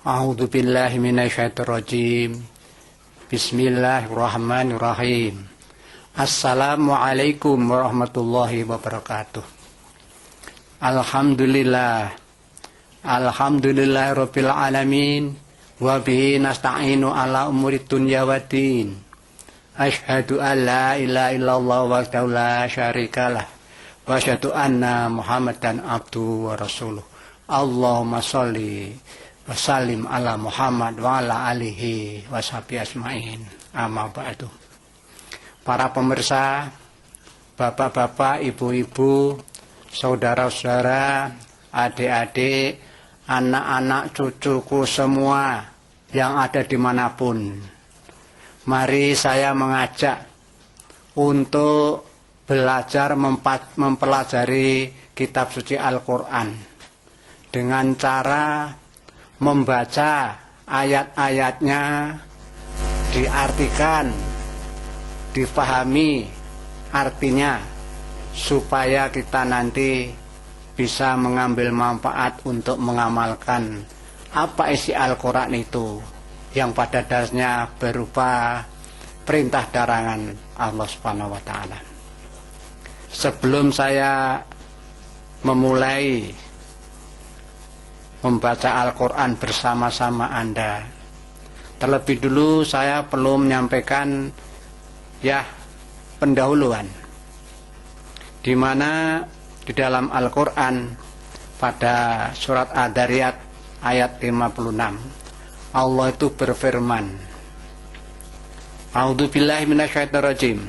A'udzu billahi minasyaitonir rajim. Bismillahirrahmanirrahim. Assalamualaikum warahmatullahi wabarakatuh. Alhamdulillah. Alhamdulillahirabbil alamin wa bihi nasta'inu ala umuri dunya waddin. Asyhadu an la ilaha illallah wahdahu la syarikalah wa asyhadu anna Muhammadan abduhu wa rasuluh. Allahumma sholli wa sallim ala Muhammad wa ala alihi wa sahbihi asma'in. Amma ba'du. Para pemirsa, bapak-bapak, ibu-ibu, saudara-saudara, adik-adik, anak-anak cucuku semua yang ada dimanapun, mari saya mengajak untuk belajar mempelajari kitab suci Al-Quran dengan cara membaca ayat-ayatnya, diartikan, dipahami artinya, supaya kita nanti bisa mengambil manfaat untuk mengamalkan apa isi Al-Quran itu, yang pada dasarnya berupa perintah darangan Allah Subhanahu wa Ta'ala. Sebelum saya memulai membaca Al-Quran bersama-sama Anda, terlebih dulu saya perlu menyampaikan pendahuluan, di mana di dalam Al-Quran pada surat Ad-Dariyat ayat 56 Allah itu berfirman, A'udzu billahi minasyaitonir rajim.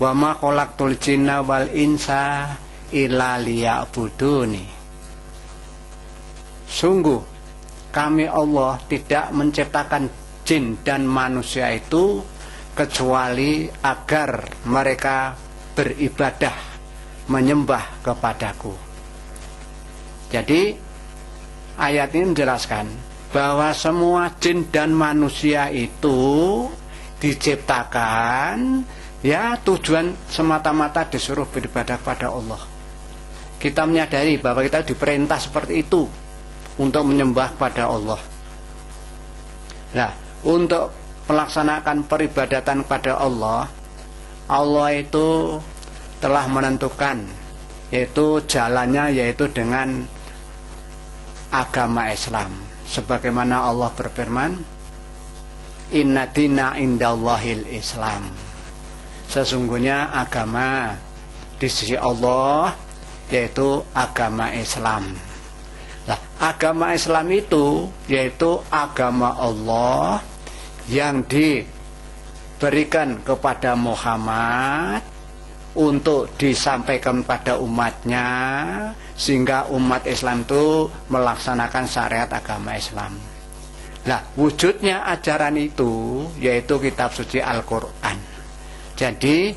Wa ma khalaqtul jinna wal insa illa liya'buduni. Sungguh kami Allah tidak menciptakan jin dan manusia itu kecuali agar mereka beribadah, menyembah kepadaku. Jadi ayat ini menjelaskan bahwa semua jin dan manusia itu diciptakan tujuan semata-mata disuruh beribadah pada Allah. Kita menyadari bahwa kita diperintah seperti itu untuk menyembah pada Allah. Nah, untuk melaksanakan peribadatan pada Allah, Allah itu telah menentukan yaitu jalannya, yaitu dengan agama Islam. Sebagaimana Allah berfirman, Inna dina indallahil Islam. Sesungguhnya agama di sisi Allah yaitu agama Islam. Nah, agama Islam itu yaitu agama Allah yang diberikan kepada Muhammad untuk disampaikan pada umatnya, sehingga umat Islam itu melaksanakan syariat agama Islam. Nah, wujudnya ajaran itu yaitu kitab suci Al-Quran. Jadi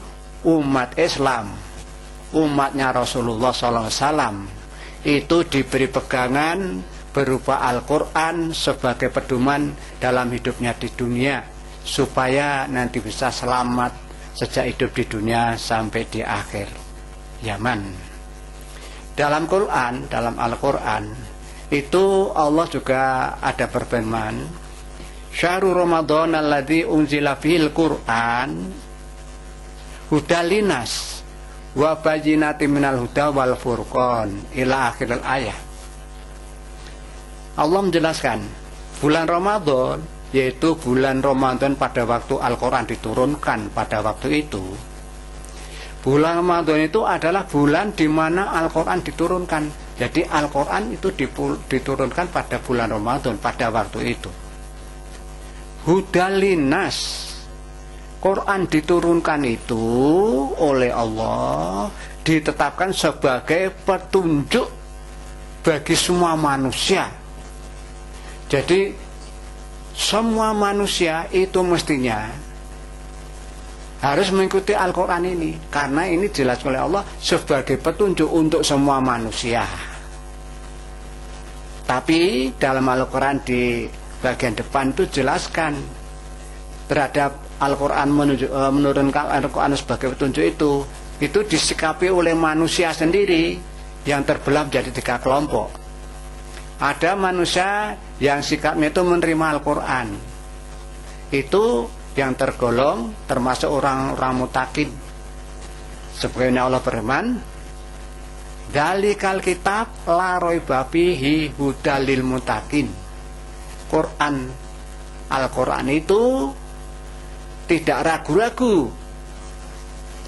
umat Islam, umatnya Rasulullah SAW, itu diberi pegangan berupa Al-Quran sebagai pedoman dalam hidupnya di dunia, supaya nanti bisa selamat sejak hidup di dunia sampai di akhir zaman. Dalam Quran, dalam Al-Quran itu Allah juga ada berfirman, Syahrul Ramadan alladzi unzila fihil Quran hudalinas wa bayyinatin minal huda wal furqan ila akhiril ayat. Allah menjelaskan bulan Ramadan, yaitu bulan Ramadan pada waktu Al-Quran diturunkan pada waktu itu. Bulan Ramadan itu adalah bulan di mana Al-Quran diturunkan. Jadi Al-Quran itu diturunkan pada bulan Ramadan pada waktu itu. Hudalinas, Quran diturunkan itu oleh Allah, ditetapkan sebagai petunjuk bagi semua manusia. Jadi semua manusia itu mestinya harus mengikuti Al-Quran ini, karena ini jelas oleh Allah sebagai petunjuk untuk semua manusia. Tapi dalam Al-Quran di bagian depan itu jelaskan terhadap Al-Quran menurunkan Al-Quran sebagai petunjuk itu disikapi oleh manusia sendiri yang terbelah menjadi 3 kelompok. Ada manusia yang sikapnya itu menerima Al-Quran, itu yang tergolong termasuk orang-orang mutakin. Sebagaimana Allah berfirman, "Dzalikal kitab la raiba fihi hudalil mutakin." Al-Quran itu tidak ragu-ragu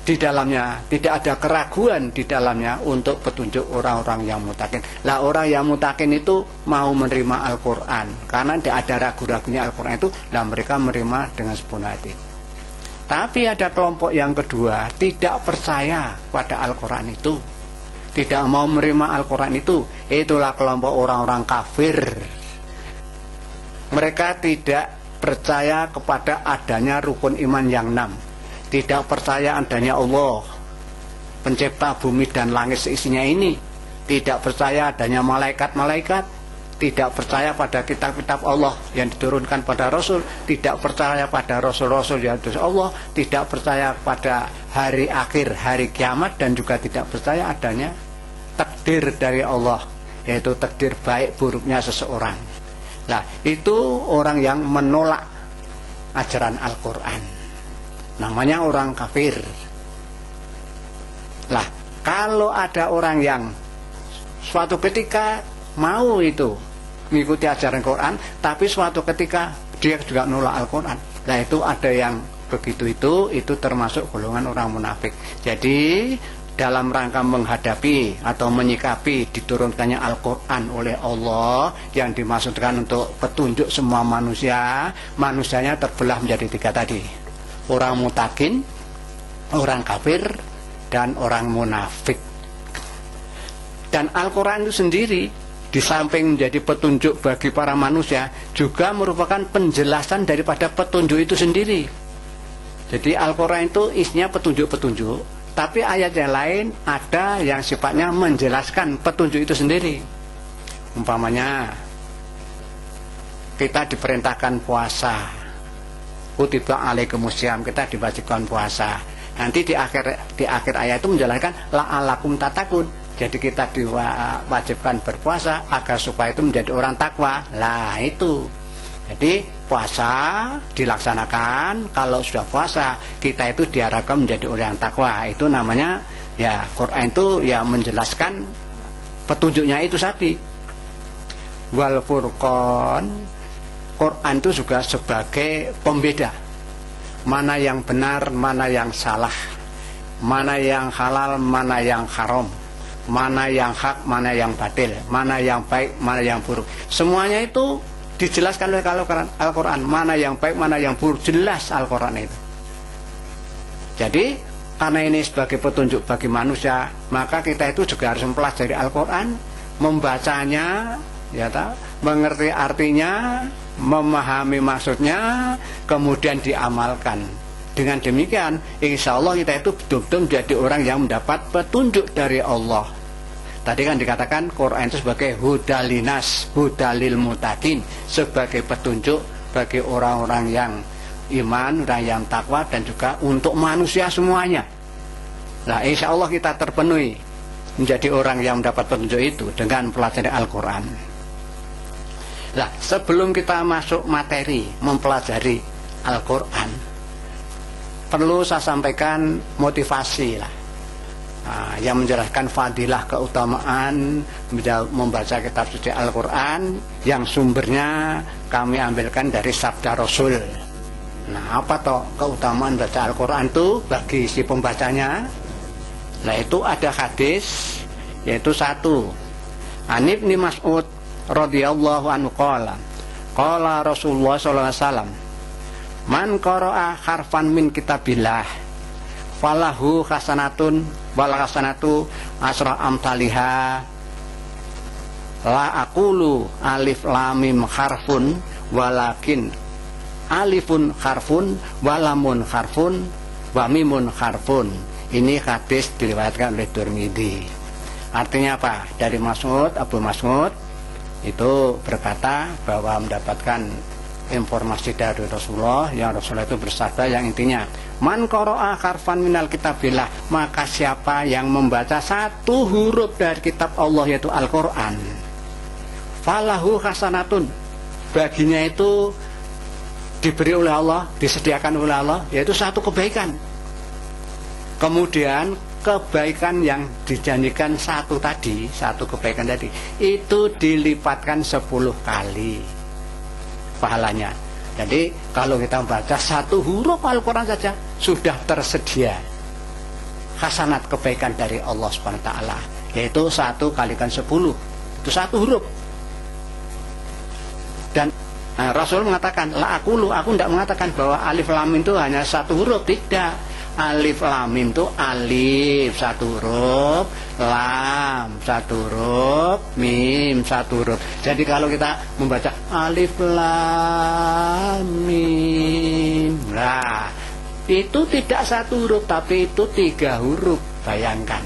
di dalamnya, tidak ada keraguan di dalamnya untuk petunjuk orang-orang yang mutakin. Lah orang yang mutakin itu mau menerima Al-Quran karena tidak ada ragu-ragunya Al-Quran itu, lah mereka menerima dengan sepenuh hati. Tapi ada kelompok yang kedua, tidak percaya pada Al-Quran itu, tidak mau menerima Al-Quran itu. Itulah kelompok orang-orang kafir. Mereka tidak percaya kepada adanya rukun iman yang 6, tidak percaya adanya Allah pencipta bumi dan langit seisinya ini, tidak percaya adanya malaikat-malaikat, tidak percaya pada kitab-kitab Allah yang diturunkan pada Rasul, tidak percaya pada Rasul-Rasul yang diutus Allah, tidak percaya pada hari akhir, hari kiamat, dan juga tidak percaya adanya takdir dari Allah, yaitu takdir baik buruknya seseorang. Nah, itu orang yang menolak ajaran Al-Quran, namanya orang kafir. Lah, kalau ada orang yang suatu ketika mau itu mengikuti ajaran Quran, tapi suatu ketika dia juga nolak Al-Quran, nah itu ada yang begitu, itu termasuk golongan orang munafik. Jadi dalam rangka menghadapi atau menyikapi diturunkannya Al-Quran oleh Allah yang dimaksudkan untuk petunjuk semua manusia, manusianya terbelah menjadi 3 tadi: orang mutakin, orang kafir, dan orang munafik. Dan Al-Quran itu sendiri, di samping menjadi petunjuk bagi para manusia, juga merupakan penjelasan daripada petunjuk itu sendiri. Jadi Al-Quran itu isinya petunjuk-petunjuk, tapi ayat yang lain ada yang sifatnya menjelaskan petunjuk itu sendiri. Umpamanya kita diperintahkan puasa, kutiba alaikumusiyam, kita diwajibkan puasa. Nanti di akhir ayat itu menjelaskan la'alakum tatakun. Jadi kita diwajibkan berpuasa agar supaya itu menjadi orang takwa. Lah itu. Jadi puasa dilaksanakan, kalau sudah puasa kita itu diharapkan menjadi orang takwa. Itu namanya ya, Quran itu ya menjelaskan petunjuknya itu tadi. Wal Furqan, Quran itu juga sebagai pembeda mana yang benar, mana yang salah, mana yang halal, mana yang haram, mana yang hak, mana yang batil, mana yang baik, mana yang buruk. Semuanya itu dijelaskan oleh Al-Quran, mana yang baik, mana yang buruk, jelas Al-Quran itu. Jadi karena ini sebagai petunjuk bagi manusia, maka kita itu juga harus mempelajari Al-Quran, membacanya, ya tak? Mengerti artinya, memahami maksudnya, kemudian diamalkan. Dengan demikian, insya Allah kita itu betul-betul menjadi orang yang mendapat petunjuk dari Allah. Tadi kan dikatakan Quran itu sebagai hudalinas, hudalil mutakin, sebagai petunjuk bagi orang-orang yang iman, orang yang takwa, dan juga untuk manusia semuanya. Nah, insya Allah kita terpenuhi menjadi orang yang mendapat petunjuk itu dengan pelajari Al-Quran. Nah, sebelum kita masuk materi mempelajari Al-Quran, perlu saya sampaikan motivasi lah. Yang menjelaskan fadilah, keutamaan membaca kitab suci Al-Quran yang sumbernya kami ambilkan dari sabda Rasul. Nah, apa toh keutamaan baca Al-Quran itu bagi si pembacanya? Nah, itu ada hadis, yaitu 1 An Ibnu Mas'ud radhiyallahu anhu qala Rasulullah sallallahu alaihi wasallam, man qara'a harfan min kitabillah falahu hasanatun wal hasanatu asra amsalihha la aqulu alif lam mim harfun walakin alifun harfun walamun harfun wa mimun harfun. Ini hadis diriwayatkan oleh Tirmidzi. Artinya apa? Dari Abu Mas'ud itu berkata bahwa mendapatkan informasi dari Rasulullah, yang Rasulullah itu bersabda yang intinya, man qara'a harfan minal kitabillah, maka siapa yang membaca 1 huruf dari kitab Allah yaitu Al-Quran, falahu hasanatun, baginya itu diberi oleh Allah, disediakan oleh Allah, yaitu satu kebaikan. Kemudian kebaikan yang dijanjikan satu kebaikan tadi itu dilipatkan 10 kali pahalanya. Jadi kalau kita membaca satu huruf Al-Quran saja sudah tersedia hasanat kebaikan dari Allah Subhanahu wa taala, yaitu 1 kalikan 10, itu satu huruf. Dan Rasul mengatakan, aku tidak mengatakan bahwa alif lam mim itu hanya satu huruf, tidak. Alif lam mim itu alif satu huruf, lam satu huruf, mim satu huruf. Jadi kalau kita membaca alif lam mim, nah itu tidak satu huruf tapi itu 3 huruf. Bayangkan,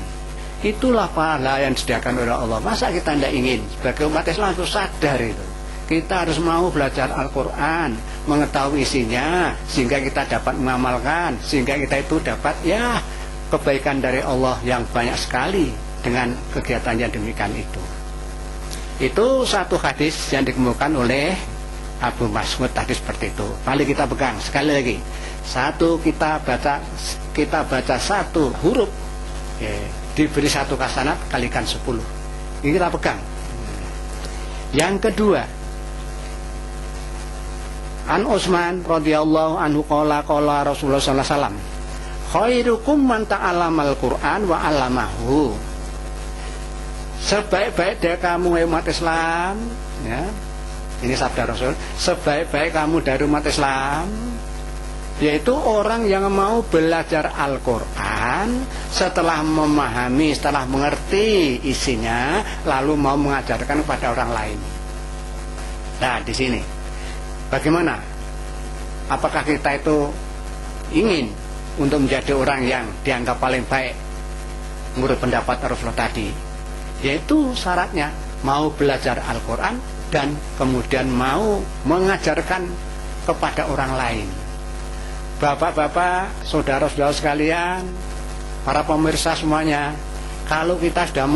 itulah pahala yang disediakan oleh Allah. Masa kita tidak ingin? Sebagai umat Islam harus sadar itu. Kita harus mau belajar Al-Quran, mengetahui isinya, sehingga kita dapat mengamalkan, sehingga kita itu dapat kebaikan dari Allah yang banyak sekali dengan kegiatan yang demikian itu. Itu satu hadis yang dikemukakan oleh Abu Mas'ud tadi seperti itu. Mari kita pegang sekali lagi. Kita baca satu huruf, diberi satu hasanat kalikan 10. Ini kita pegang. Yang kedua, An Utsman radhiyallahu anhu qala Rasulullah sallallahu alaihi wasallam, khairukum man ta'allamal Qur'an wa 'allamahu. Sebaik-baik dari kamu umat Islam, ya. Ini sabda Rasul, sebaik-baik kamu dari umat Islam yaitu orang yang mau belajar Al-Qur'an, setelah memahami, setelah mengerti isinya, lalu mau mengajarkan kepada orang lain. Nah, di sini bagaimana? Apakah kita itu ingin untuk menjadi orang yang dianggap paling baik menurut pendapat Rasulullah tadi? Yaitu syaratnya mau belajar Al-Quran dan kemudian mau mengajarkan kepada orang lain. Bapak-bapak, saudara-saudara sekalian, para pemirsa semuanya, kalau kita sudah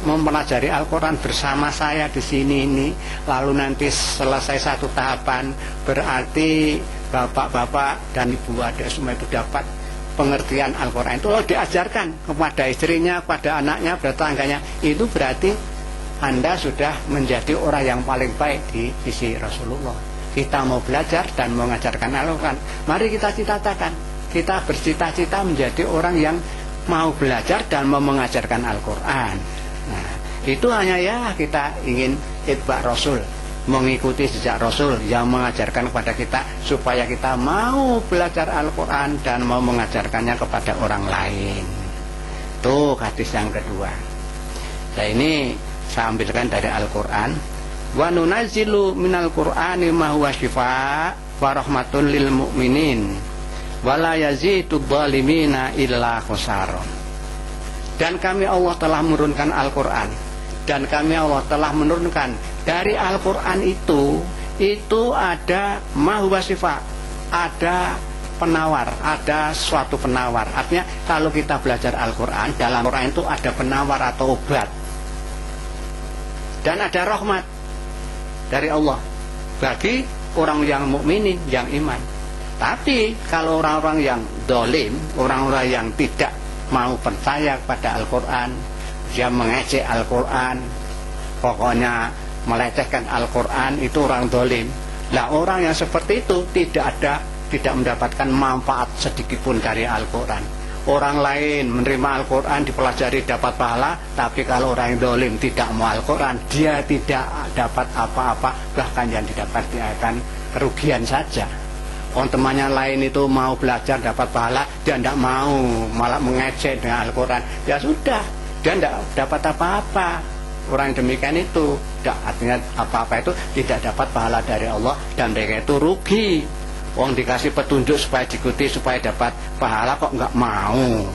mempelajari Al-Quran bersama saya di sini ini, lalu nanti selesai satu tahapan, berarti bapak-bapak dan ibu adik semua itu dapat pengertian Al-Quran itu, lalu diajarkan kepada istrinya, kepada anaknya, tetangganya, itu berarti Anda sudah menjadi orang yang paling baik di sisi Rasulullah. Kita mau belajar dan mau mengajarkan Al-Quran, mari kita cita-citakan, kita bercita-cita menjadi orang yang mau belajar dan mau mengajarkan Al-Quran. Nah, itu hanya kita ingin itba Rasul, mengikuti jejak Rasul yang mengajarkan kepada kita supaya kita mau belajar Al-Quran dan mau mengajarkannya kepada orang lain. Itu hadis yang kedua. Nah, ini saya ambilkan dari Al-Quran. Wa nunazzilu minal Qur'ani ma huwa syifaa wa rahmatul lil mu'minin wala yazidud zalimina illa khusara. Dan kami Allah telah menurunkan Al-Quran, dan kami Allah telah menurunkan dari Al-Quran itu ada mahwa sifat, ada penawar, ada suatu penawar. Artinya kalau kita belajar Al-Quran, dalam Al-Quran itu ada penawar atau obat, dan ada rahmat dari Allah bagi orang yang mukminin, yang iman. Tapi kalau orang-orang yang dolim, orang-orang yang tidak mau percaya kepada Al-Quran, dia mengejek Al-Quran, pokoknya melecehkan Al-Quran, itu orang dolim. Nah, orang yang seperti itu tidak mendapatkan manfaat sedikitpun dari Al-Quran. Orang lain menerima Al-Quran, dipelajari, dapat pahala, tapi kalau orang yang dolim tidak mau Al-Quran, dia tidak dapat apa-apa, bahkan yang didapat dia akan kerugian saja. Orang temannya lain itu mau belajar dapat pahala, dia tidak mau, malah mengejek dengan Al-Quran, ya sudah, dia tidak dapat apa-apa. Orang yang demikian itu artinya apa-apa itu tidak dapat pahala dari Allah, dan mereka itu rugi. Orang dikasih petunjuk supaya diikuti, supaya dapat pahala, kok nggak mau.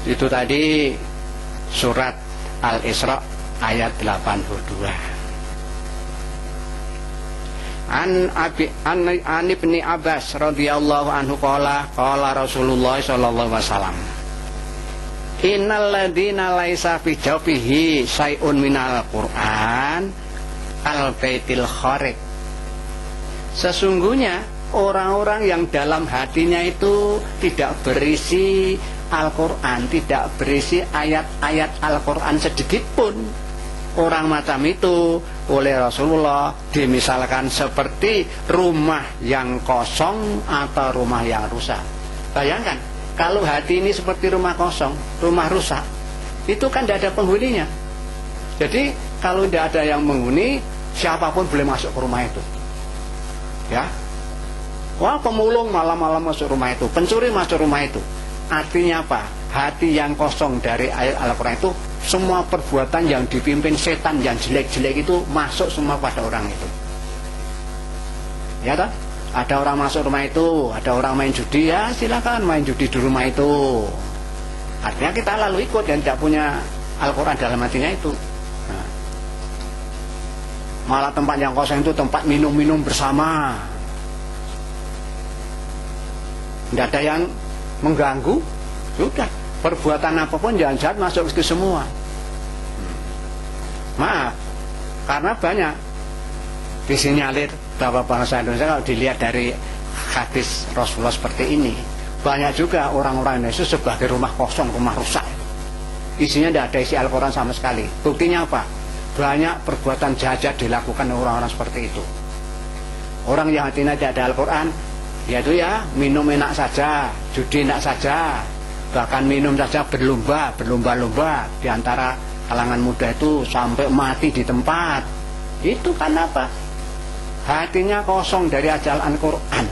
Itu tadi surat Al-Isra ayat 82. An Ibni Abbas radhiyallahu anhu qala Rasulullah sallallahu alaihi wasallam, Innal ladzina laisa fi jawfihi syai'un minal Qur'an al baitil kharib. Sesungguhnya orang-orang yang dalam hatinya itu tidak berisi Al-Quran, tidak berisi ayat-ayat Al-Quran sedikit pun, orang macam itu oleh Rasulullah dimisalkan seperti rumah yang kosong atau rumah yang rusak. Bayangkan, kalau hati ini seperti rumah kosong, rumah rusak, itu kan tidak ada penghuninya. Jadi kalau tidak ada yang menghuni, siapapun boleh masuk ke rumah itu. Ya, wah, pemulung malam-malam masuk rumah itu, pencuri masuk rumah itu. Artinya apa? Hati yang kosong dari ayat Al-Quran itu, semua perbuatan yang dipimpin setan yang jelek-jelek itu masuk semua pada orang itu. Ya toh? Ada orang masuk rumah itu, ada orang main judi, ya silakan main judi di rumah itu. Artinya kita lalu ikut dan tidak punya Al-Quran dalam hatinya itu. Nah, malah tempat yang kosong itu tempat minum-minum bersama, tidak ada yang mengganggu, sudah perbuatan apapun jangan jahat masuk ke semua. Maaf, karena banyak disinyalir bahwa bangsa Indonesia kalau dilihat dari hadis Rasulullah seperti ini, banyak juga orang-orang Indonesia sebagai rumah kosong, rumah rusak, isinya tidak ada isi Al-Quran sama sekali. Buktinya apa? Banyak perbuatan jahat dilakukan orang-orang seperti itu. Orang yang hatinya tidak ada Al-Quran, yaitu ya minum enak saja, judi enak saja, bahkan minum saja berlomba-lomba di antara kalangan muda itu sampai mati di tempat. Itu kan apa? Hatinya kosong dari ajaran Al-Quran.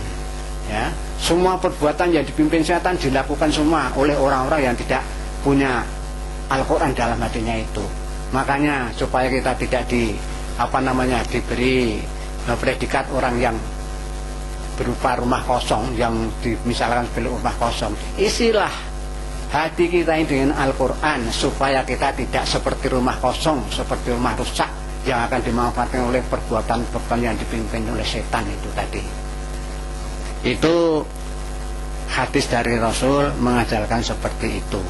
Ya, semua perbuatan yang dipimpin setan dilakukan semua oleh orang-orang yang tidak punya Al-Quran dalam hatinya itu. Makanya supaya kita tidak diberi predikat orang yang berupa rumah kosong, yang misalkan sebagai rumah kosong, isilah hati kita ini dengan Al-Quran supaya kita tidak seperti rumah kosong, seperti rumah rusak yang akan dimanfaatkan oleh perbuatan-perbuatan yang dipimpin oleh setan itu tadi. Itu hadis dari Rasul mengajarkan seperti itu.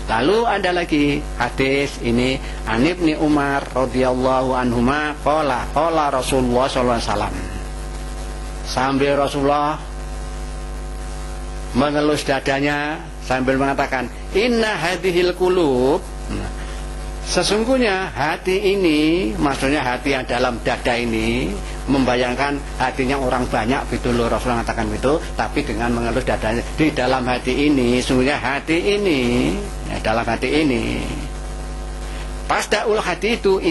Lalu ada lagi hadis ini, An Ibni Umar radhiyallahu anhuma qala Rasulullah sallallahu alaihi wasallam. Sambil Rasulullah mengelus dadanya sambil mengatakan, inna hadhil qulub, sesungguhnya hati ini, maksudnya hati yang dalam dada ini, membayangkan hatinya orang banyak, gitu loh Rasulullah mengatakan itu, tapi dengan mengelus dadanya, di dalam hati ini, sesungguhnya hati ini, ya, dalam hati ini, pasdaul hadidu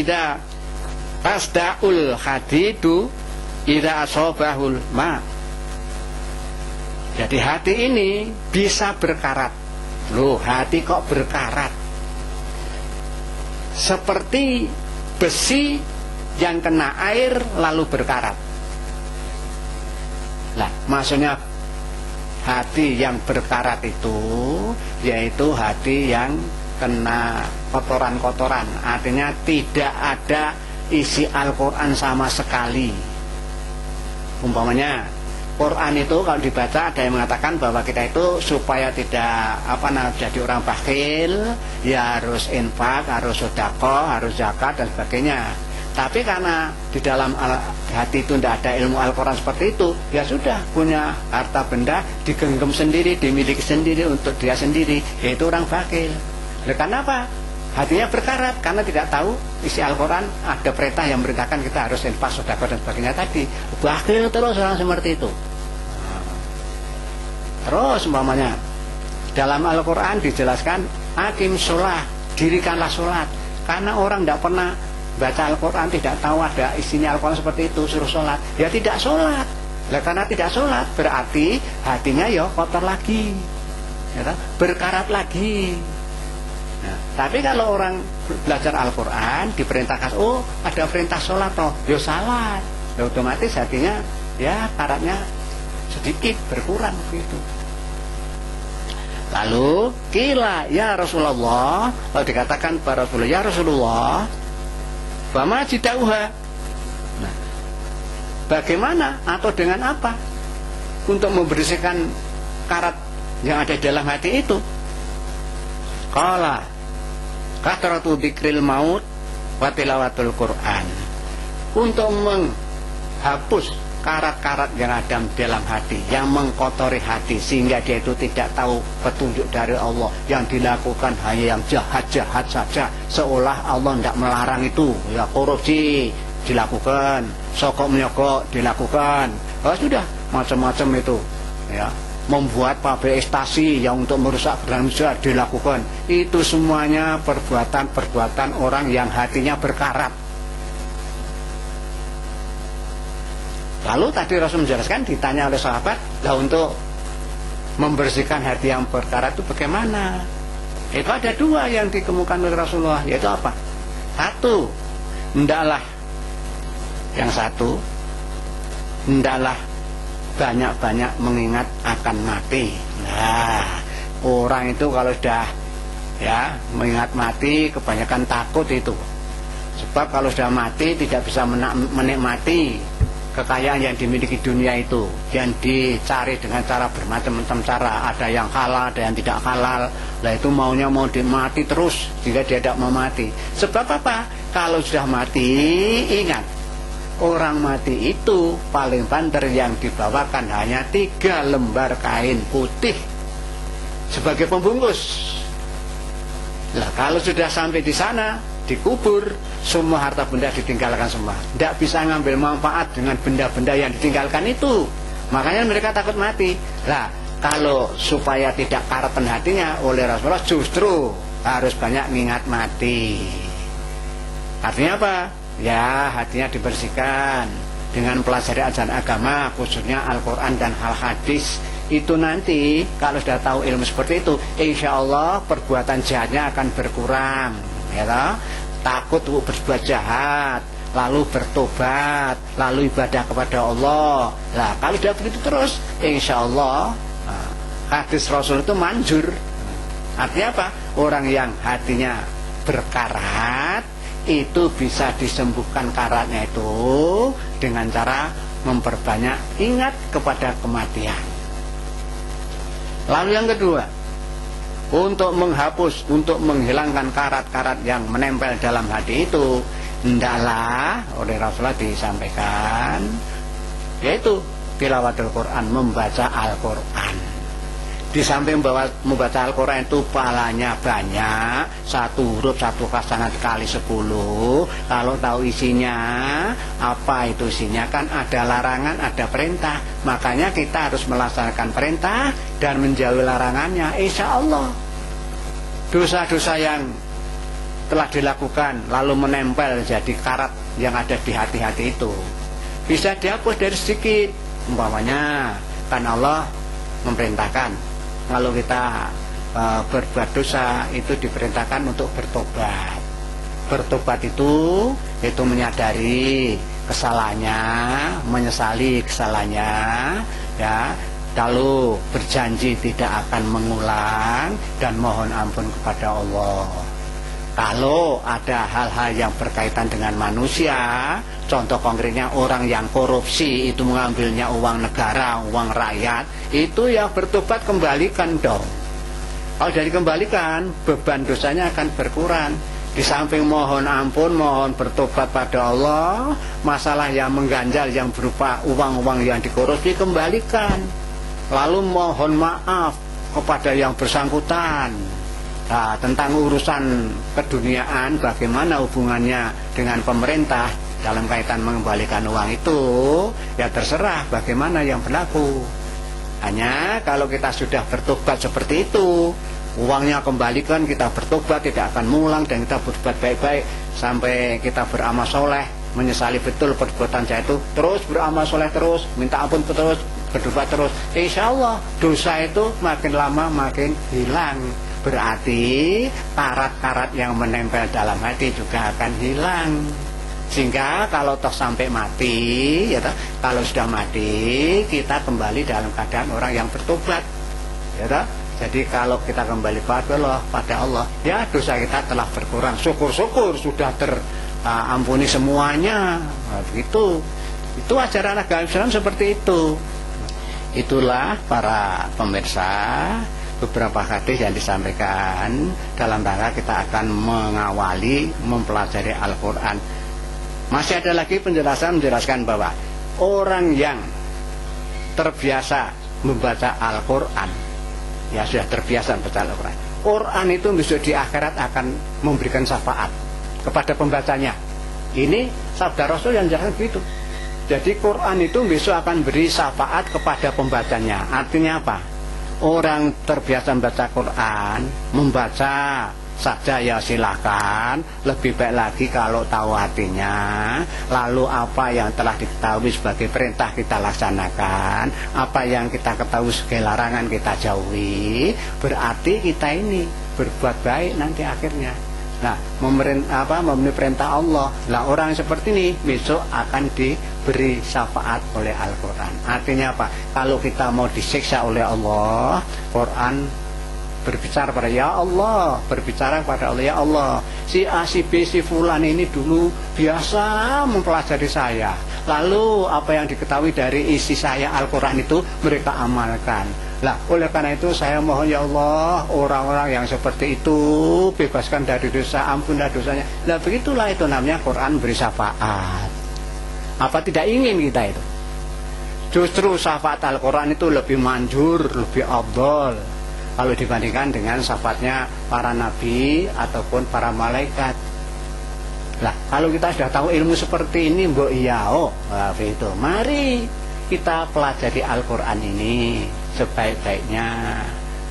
ida asobahul ma. Jadi hati ini bisa berkarat. Loh, hati kok berkarat? Seperti besi yang kena air lalu berkarat. Nah, maksudnya hati yang berkarat itu yaitu hati yang kena kotoran-kotoran. Artinya tidak ada isi Al-Quran sama sekali. Umpamanya Quran itu kalau dibaca ada yang mengatakan bahwa kita itu supaya tidak jadi orang bakhil, ya harus infak, harus sedekah, harus zakat dan sebagainya. Tapi karena di dalam hati itu tidak ada ilmu Al-Quran seperti itu, ya sudah, punya harta benda digenggam sendiri, dimiliki sendiri untuk dia sendiri, yaitu orang bakhil. Karena apa? Hatinya berkarat karena tidak tahu isi Al-Quran, ada perintah yang memerintahkan kita harus infak, sedekah dan sebagainya tadi. Bakhil terus orang seperti itu. Terus umpamanya dalam Al-Quran dijelaskan aqim sholat, dirikanlah sholat. Karena orang tidak pernah baca Al-Quran, tidak tahu ada isinya Al-Quran seperti itu, suruh sholat, ya tidak sholat. Karena tidak sholat berarti hatinya ya kotor lagi, ya, berkarat lagi. Nah, tapi kalau orang belajar Al-Quran diperintahkan, oh ada perintah sholat toh, ya salat, ya otomatis hatinya ya karatnya sedikit berkurang gitu. Lalu kila ya Rasulullah, lalu dikatakan para Rasulullah, ya Rasulullah, bama jidauha. Nah, bagaimana atau dengan apa untuk membersihkan karat yang ada di dalam hati itu? Qala kathratu dzikril maut wa tilawatul Quran. Untuk menghapus karat-karat yang ada dalam hati, yang mengkotori hati sehingga dia itu tidak tahu petunjuk dari Allah, yang dilakukan hanya yang jahat-jahat saja, seolah Allah tidak melarang itu. Ya, korupsi dilakukan, sokok menyokok dilakukan, sudah macam-macam itu, ya, membuat pabrik ekstasi yang untuk merusak bangsa dilakukan. Itu semuanya perbuatan-perbuatan orang yang hatinya berkarat. Lalu tadi Rasul menjelaskan, ditanya oleh sahabat, lah untuk membersihkan hati yang berkarat itu bagaimana? Itu ada dua yang dikemukakan oleh Rasulullah, yaitu apa? Satu, hendaklah banyak-banyak mengingat akan mati. Nah, orang itu kalau sudah ya mengingat mati, kebanyakan takut itu. Sebab kalau sudah mati tidak bisa menikmati kekayaan yang dimiliki dunia itu, yang dicari dengan cara bermacam-macam cara, ada yang halal, ada yang tidak halal. Lah itu maunya mau mati terus, jika dia tidak mau mati. Sebab apa? Kalau sudah mati, ingat, orang mati itu paling banter yang dibawakan hanya 3 lembar kain putih sebagai pembungkus. Lah kalau sudah sampai di sana, dikubur, semua harta benda ditinggalkan semua. Tidak bisa ngambil manfaat dengan benda-benda yang ditinggalkan itu. Makanya mereka takut mati. Lah kalau supaya tidak karatan hatinya, oleh Rasulullah justru harus banyak mengingat mati. Artinya apa? Ya, hatinya dibersihkan dengan pelajari ajaran agama, khususnya Al-Quran dan Al-Hadis. Itu nanti kalau sudah tahu ilmu seperti itu, insya Allah perbuatan jahatnya akan berkurang, ya toh? Takut untuk berbuat jahat, lalu bertobat, lalu ibadah kepada Allah. Nah, kalau sudah begitu terus, insya Allah hadis Rasul itu manjur. Artinya apa? Orang yang hatinya berkarat itu bisa disembuhkan karatnya itu dengan cara memperbanyak ingat kepada kematian. Lalu yang kedua, untuk menghapus, untuk menghilangkan karat-karat yang menempel dalam hati itu, hendaklah oleh Rasulullah disampaikan, yaitu tilawatul Quran, membaca Al-Quran. Di samping membaca Al-Quran itu pahalanya banyak, 1 huruf 1 hasanah dikali 10. Kalau tahu isinya, apa itu isinya, kan ada larangan, ada perintah. Makanya kita harus melaksanakan perintah dan menjauhi larangannya. Insya Allah dosa-dosa yang telah dilakukan lalu menempel jadi karat yang ada di hati-hati itu bisa dihapus dari sedikit. Umpamanya kan Allah memerintahkan kalau kita berbuat dosa itu diperintahkan untuk bertobat. Bertobat itu menyadari kesalahannya, menyesali kesalahannya, ya, lalu berjanji tidak akan mengulang dan mohon ampun kepada Allah. Kalau ada hal-hal yang berkaitan dengan manusia, contoh konkretnya orang yang korupsi itu mengambilnya uang negara, uang rakyat, itu yang bertobat kembalikan dong. Kalau dari kembalikan, beban dosanya akan berkurang. Di samping mohon ampun, mohon bertobat pada Allah, masalah yang mengganjal yang berupa uang-uang yang dikorupsi kembalikan. Lalu mohon maaf kepada yang bersangkutan. Nah, tentang urusan keduniaan, bagaimana hubungannya dengan pemerintah dalam kaitan mengembalikan uang itu, ya terserah bagaimana yang berlaku. Hanya kalau kita sudah bertobat seperti itu, uangnya kembalikan, kita bertobat, tidak akan mengulang, dan kita berbuat baik-baik sampai kita beramal soleh, menyesali betul perbuatan saya itu, terus beramal soleh terus, minta ampun terus, bertobat terus, insya Allah dosa itu makin lama makin hilang. Berarti karat-karat yang menempel dalam hati juga akan hilang. Sehingga kalau toh sampai mati, ya toh, kalau sudah mati kita kembali dalam keadaan orang yang bertobat, ya toh. Jadi kalau kita kembali pada Allah, ya dosa kita telah berkurang. Syukur-syukur sudah terampuni semuanya. Nah, begitu. Itu ajaran agama Islam seperti itu. Itulah para pemirsa, beberapa hadis yang disampaikan dalam rangka kita akan mengawali mempelajari Al-Quran. Masih ada lagi penjelasan menjelaskan bahwa orang yang terbiasa membaca Al-Quran, ya sudah terbiasa membaca Al-Quran, Quran itu besok di akhirat akan memberikan syafaat kepada pembacanya. Ini sabda Rasul yang jelaskan begitu. Jadi Quran itu besok akan beri syafaat kepada pembacanya. Artinya apa? Orang terbiasa membaca Quran, membaca saja ya silakan. Lebih baik lagi kalau tahu artinya. Lalu apa yang telah diketahui sebagai perintah kita laksanakan, apa yang kita ketahui sebagai larangan kita jauhi. Berarti kita ini berbuat baik nanti akhirnya. Nah, memenuhi perintah Allah. Nah, orang seperti ini besok akan diberi syafaat oleh Al-Quran. Artinya apa? Kalau kita mau disiksa oleh Allah, Quran berbicara pada ya Allah, berbicara kepada Allah, ya Allah, si A, si B, si Fulan ini dulu biasa mempelajari saya. Lalu apa yang diketahui dari isi saya Al-Quran itu mereka amalkan. Lah, oleh karena itu saya mohon ya Allah, orang-orang yang seperti itu bebaskan dari dosa, ampunlah dosanya. Nah, begitulah itu namanya Quran beri syafaat. Apa tidak ingin kita itu? Justru syafaat Al-Quran itu lebih manjur, lebih afdal kalau dibandingkan dengan syafaatnya para nabi ataupun para malaikat. Lah, kalau kita sudah tahu ilmu seperti ini, mbok iya, itu. Mari kita pelajari Al-Quran ini sebaik-baiknya.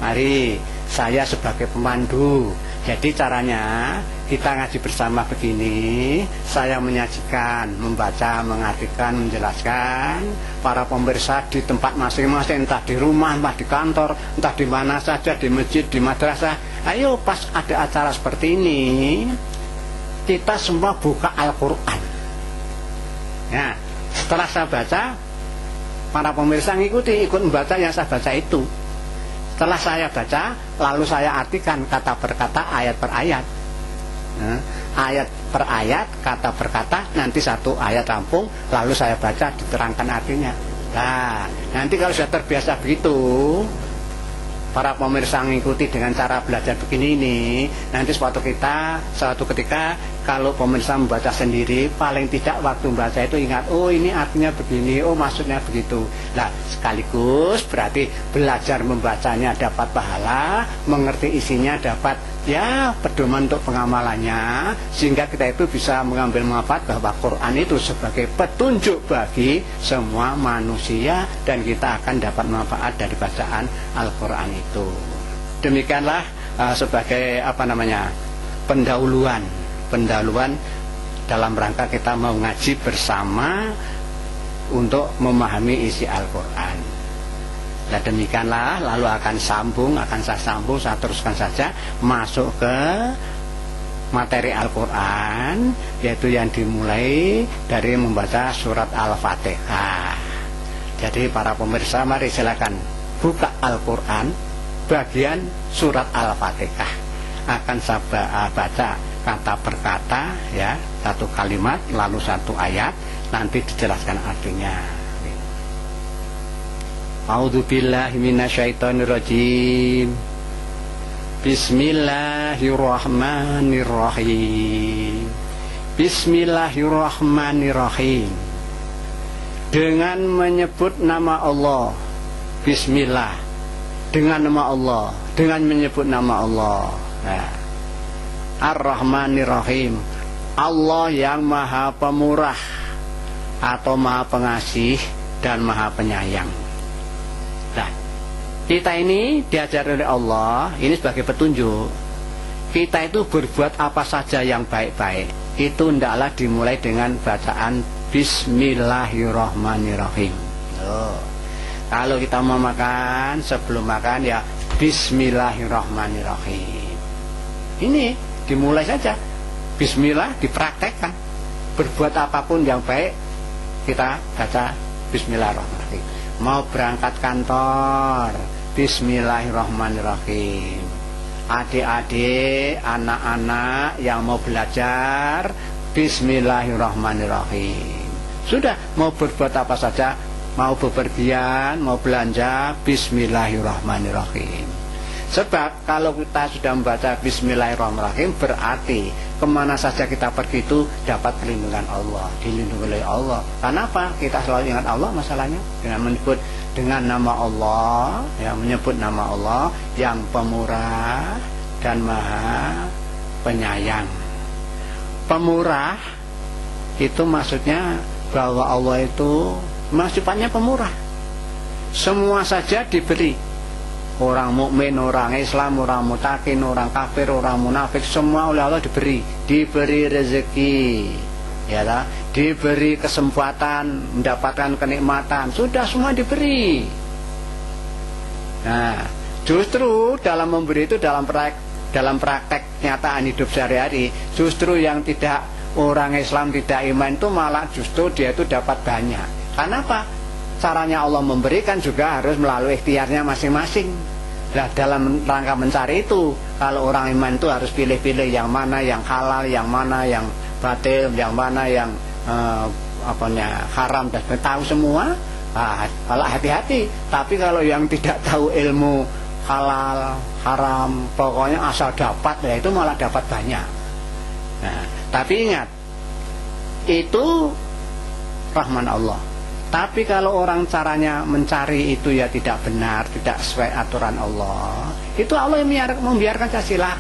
Mari, saya sebagai pemandu. Jadi caranya kita ngaji bersama begini, saya menyajikan, membaca, mengartikan, menjelaskan. Para pemirsa di tempat masing-masing, entah di rumah, entah di kantor, entah di mana saja, di masjid, di madrasah. Ayo pas ada acara seperti ini, kita semua buka Al-Quran. Ya, setelah saya baca, para pemirsa ngikuti, ikut membaca yang saya baca itu. Setelah saya baca, lalu saya artikan kata per kata, ayat per ayat. Nah, ayat per ayat, kata per kata, nanti satu ayat rampung, lalu saya baca, diterangkan artinya. Nah, nanti kalau sudah terbiasa begitu, para pemirsa mengikuti dengan cara belajar begini ini, nanti suatu ketika kalau pemirsa membaca sendiri, paling tidak waktu membaca itu ingat, oh ini artinya begini, oh maksudnya begitu. Nah, sekaligus berarti belajar membacanya dapat pahala, mengerti isinya dapat ya pedoman untuk pengamalannya, sehingga kita itu bisa mengambil manfaat bahwa Quran itu sebagai petunjuk bagi semua manusia, dan kita akan dapat manfaat dari bacaan Al-Quran itu. Demikianlah sebagai pendahuluan dalam rangka kita mau ngaji bersama untuk memahami isi Al-Quran. Nah, demikianlah, lalu saya teruskan saja masuk ke materi Al-Quran, yaitu yang dimulai dari membaca surat Al-Fatihah. Jadi para pemirsa, mari silakan buka Al-Quran bagian surat Al-Fatihah. Akan saya baca kata per kata, ya, satu kalimat lalu satu ayat, nanti dijelaskan artinya. A'udzubillahi minasyaitonirrajim. Bismillahirrahmanirrahim. Bismillahirrahmanirrahim. Dengan menyebut nama Allah. Bismillah. Dengan nama Allah, dengan menyebut nama Allah. Nah, Ar-Rahmanir-Rahim, Allah yang maha pemurah atau maha pengasih dan maha penyayang. Nah, kita ini diajar oleh Allah ini sebagai petunjuk. Kita itu berbuat apa saja yang baik-baik, itu hendaklah dimulai dengan bacaan Bismillahirrahmanirrahim. Kalau kita mau makan, sebelum makan ya Bismillahirrahmanirrahim. Ini dimulai saja. Bismillah dipraktekkan. Berbuat apapun yang baik, kita baca Bismillahirrahmanirrahim. Mau berangkat kantor, Bismillahirrahmanirrahim. Adik-adik, anak-anak yang mau belajar, Bismillahirrahmanirrahim. Sudah, mau berbuat apa saja, mau bepergian, mau belanja, Bismillahirrahmanirrahim. Sebab kalau kita sudah membaca Bismillahirrahmanirrahim, berarti kemana saja kita pergi itu dapat perlindungan Allah, dilindungi oleh Allah. Kenapa? Kita selalu ingat Allah masalahnya dengan menyebut dengan nama Allah, ya, menyebut nama Allah yang pemurah dan maha penyayang. Pemurah itu maksudnya bahwa Allah itu sifatnya pemurah. Semua saja diberi. Orang mukmin, orang Islam, orang mutakin, orang kafir, orang munafik, semua oleh Allah diberi rezeki, ya lah, diberi kesempatan mendapatkan kenikmatan, sudah semua diberi. Nah, justru dalam memberi itu dalam praktek nyataan hidup sehari-hari, justru yang tidak orang Islam tidak iman itu malah justru dia itu dapat banyak. Karena apa? Caranya Allah memberikan juga harus melalui ikhtiarnya masing-masing. Nah, dalam rangka mencari itu, kalau orang iman itu harus pilih-pilih yang mana yang halal, yang mana yang batil, yang mana yang haram, dan tahu semua. Kalau hati-hati. Tapi kalau yang tidak tahu ilmu halal, haram, pokoknya asal dapat, ya itu malah dapat banyak. Nah, tapi ingat, itu rahman Allah. Tapi kalau orang caranya mencari itu ya tidak benar, tidak sesuai aturan Allah, itu Allah yang membiarkan saya,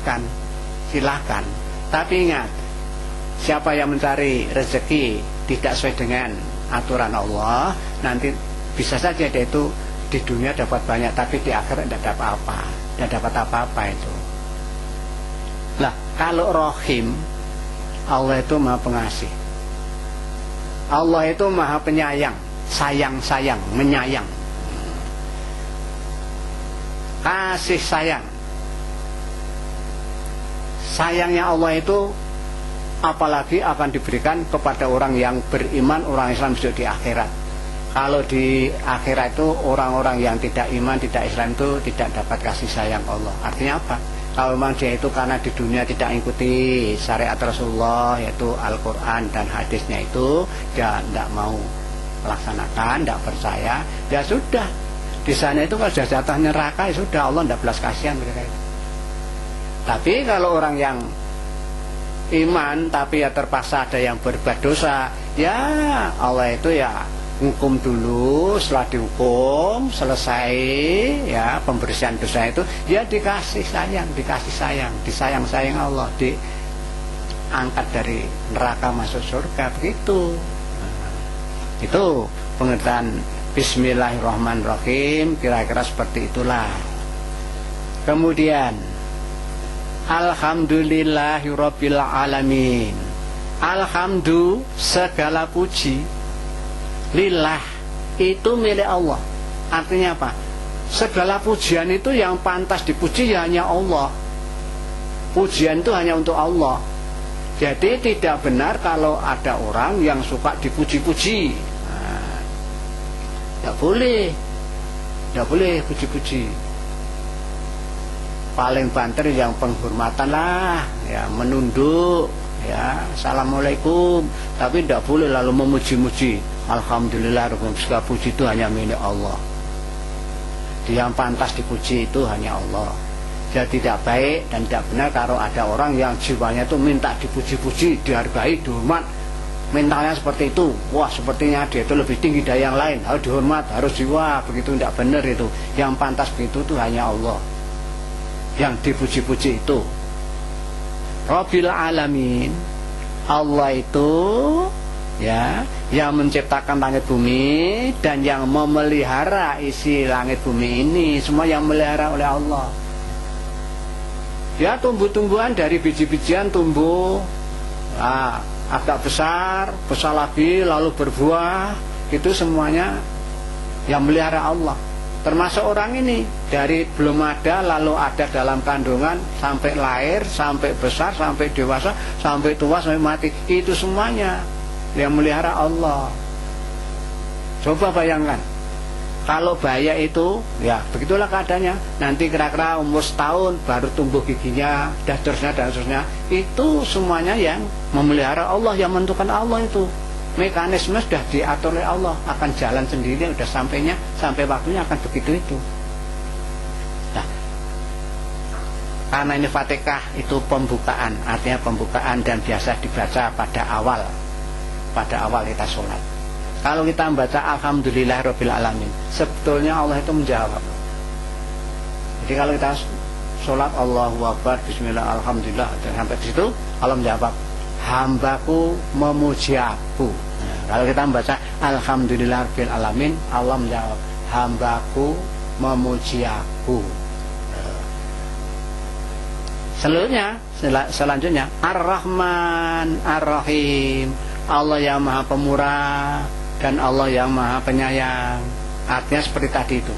silahkan. Tapi ingat, siapa yang mencari rezeki tidak sesuai dengan aturan Allah, nanti bisa saja dia itu di dunia dapat banyak, tapi di akhirat tidak dapat apa-apa itu. Lah, kalau Rahim, Allah itu maha pengasih, Allah itu maha penyayang, sayang, menyayang, kasih sayang. Sayangnya Allah itu apalagi akan diberikan kepada orang yang beriman, orang Islam besok di akhirat. Kalau di akhirat itu orang-orang yang tidak iman, tidak Islam itu tidak dapat kasih sayang Allah. Artinya apa? Kalau memang dia itu karena di dunia tidak ikuti syariat Rasulullah, yaitu Al-Quran dan hadisnya itu, dia tidak mau melaksanakan, tidak percaya, ya sudah, di sana itu kalau sudah jatah neraka, ya sudah, Allah tidak belas kasihan mereka itu. Tapi kalau orang yang iman tapi ya terpaksa ada yang berbuat dosa, ya Allah itu ya hukum dulu, setelah dihukum selesai ya pembersihan dosa itu, ya dikasih sayang, disayang Allah, diangkat dari neraka masuk surga, begitu. Itu pengertian Bismillahirrahmanirrahim, kira-kira seperti itulah. Kemudian Alhamdulillahirabbil alamin. Alhamdulillah, segala puji, lillah, itu milik Allah. Artinya apa? Segala pujian itu yang pantas dipuji ya hanya Allah. Pujian itu hanya untuk Allah. Jadi tidak benar kalau ada orang yang suka dipuji-puji. Tidak boleh puji-puji. Paling banter yang penghormatan lah, ya menunduk, ya assalamualaikum. Tapi tidak boleh lalu memuji-muji. Alhamdulillah, segala puji itu hanya milik Allah. Yang pantas dipuji itu hanya Allah. Jadi tidak baik dan tidak benar kalau ada orang yang jiwanya itu minta dipuji-puji, dihargai, dihormat, mentalnya seperti itu. Wah, sepertinya dia itu lebih tinggi dari yang lain, harus dihormat, harus jiwa, begitu tidak benar itu. Yang pantas begitu itu hanya Allah, yang dipuji-puji itu. Rabbil alamin, Allah itu ya yang menciptakan langit bumi dan yang memelihara isi langit bumi ini, semua yang melihara oleh Allah. Ya, tumbuh-tumbuhan dari biji-bijian tumbuh, agak besar lagi, lalu berbuah, itu semuanya yang melihara Allah. Termasuk orang ini, dari belum ada lalu ada dalam kandungan, sampai lahir, sampai besar, sampai dewasa, sampai tua, sampai mati, itu semuanya yang melihara Allah. Coba bayangkan, kalau bayi itu, ya begitulah keadaannya. Nanti kira-kira umur setahun baru tumbuh giginya, dan seterusnya. Itu semuanya yang memelihara Allah, yang menentukan Allah itu. Mekanisme sudah diatur oleh Allah, akan jalan sendiri, sudah sampai waktunya akan begitu itu. Nah, Karena ini Fatihah itu pembukaan, artinya pembukaan dan biasa dibaca pada awal kita sholat. Kalau kita membaca Alhamdulillahirabbil alamin, sebetulnya Allah itu menjawab. Jadi kalau kita sholat Allahu Akbar, Bismillah, Alhamdulillah, dan sampai di situ Allah menjawab, hambaku memuji aku. Nah, kalau kita membaca Alhamdulillahirabbil alamin, Allah menjawab, hambaku memuji aku. Selanjutnya Ar-Rahman Ar-Rahim, Allah yang maha pemurah dan Allah yang maha penyayang. Artinya seperti tadi itu,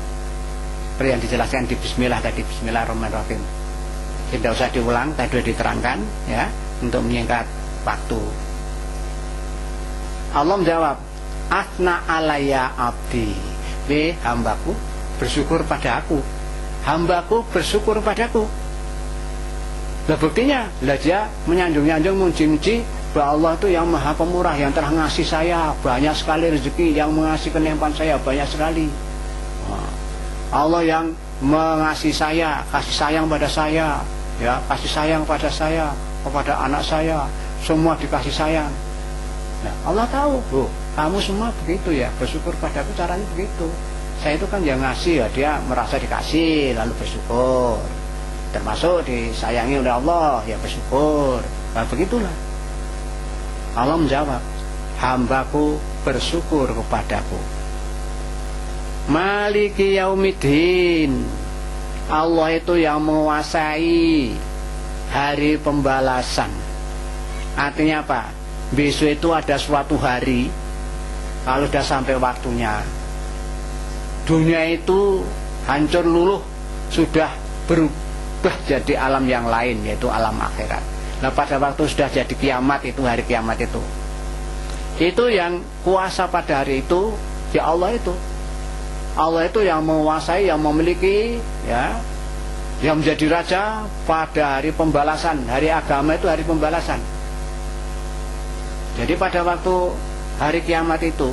seperti yang dijelaskan di Bismillah tadi, Bismillahirrahmanirrahim. Tidak usah diulang, tadi sudah diterangkan ya, untuk menyingkat waktu. Allah menjawab, Asna alayya abdi, hambaku bersyukur pada aku, hambaku bersyukur padaku. Nah buktinya, dia menyanjung-nyanjung, muji-muji bahwa Allah itu yang maha pemurah, yang telah ngasih saya banyak sekali rezeki, yang mengasihi kenempan saya banyak sekali. Allah yang mengasihi saya, kasih sayang pada saya, ya, kasih sayang pada saya, kepada anak saya, semua dikasih sayang. Nah, Allah tahu, kamu semua begitu ya, bersyukur padaku caranya begitu. Saya itu kan yang ngasih ya, dia merasa dikasih lalu bersyukur. Termasuk disayangi oleh Allah ya bersyukur. Nah, begitulah Allah menjawab, hambaku bersyukur kepadaku. Maliki yaumiddin, Allah itu yang menguasai hari pembalasan. Artinya apa? Besok itu ada suatu hari, kalau sudah sampai waktunya, dunia itu hancur luluh, sudah berubah jadi alam yang lain, yaitu alam akhirat. Nah pada waktu sudah jadi kiamat, itu hari kiamat itu yang kuasa pada hari itu ya Allah itu. Allah itu yang menguasai, yang memiliki, ya, yang menjadi raja pada hari pembalasan. Hari agama itu hari pembalasan. Jadi pada waktu hari kiamat itu,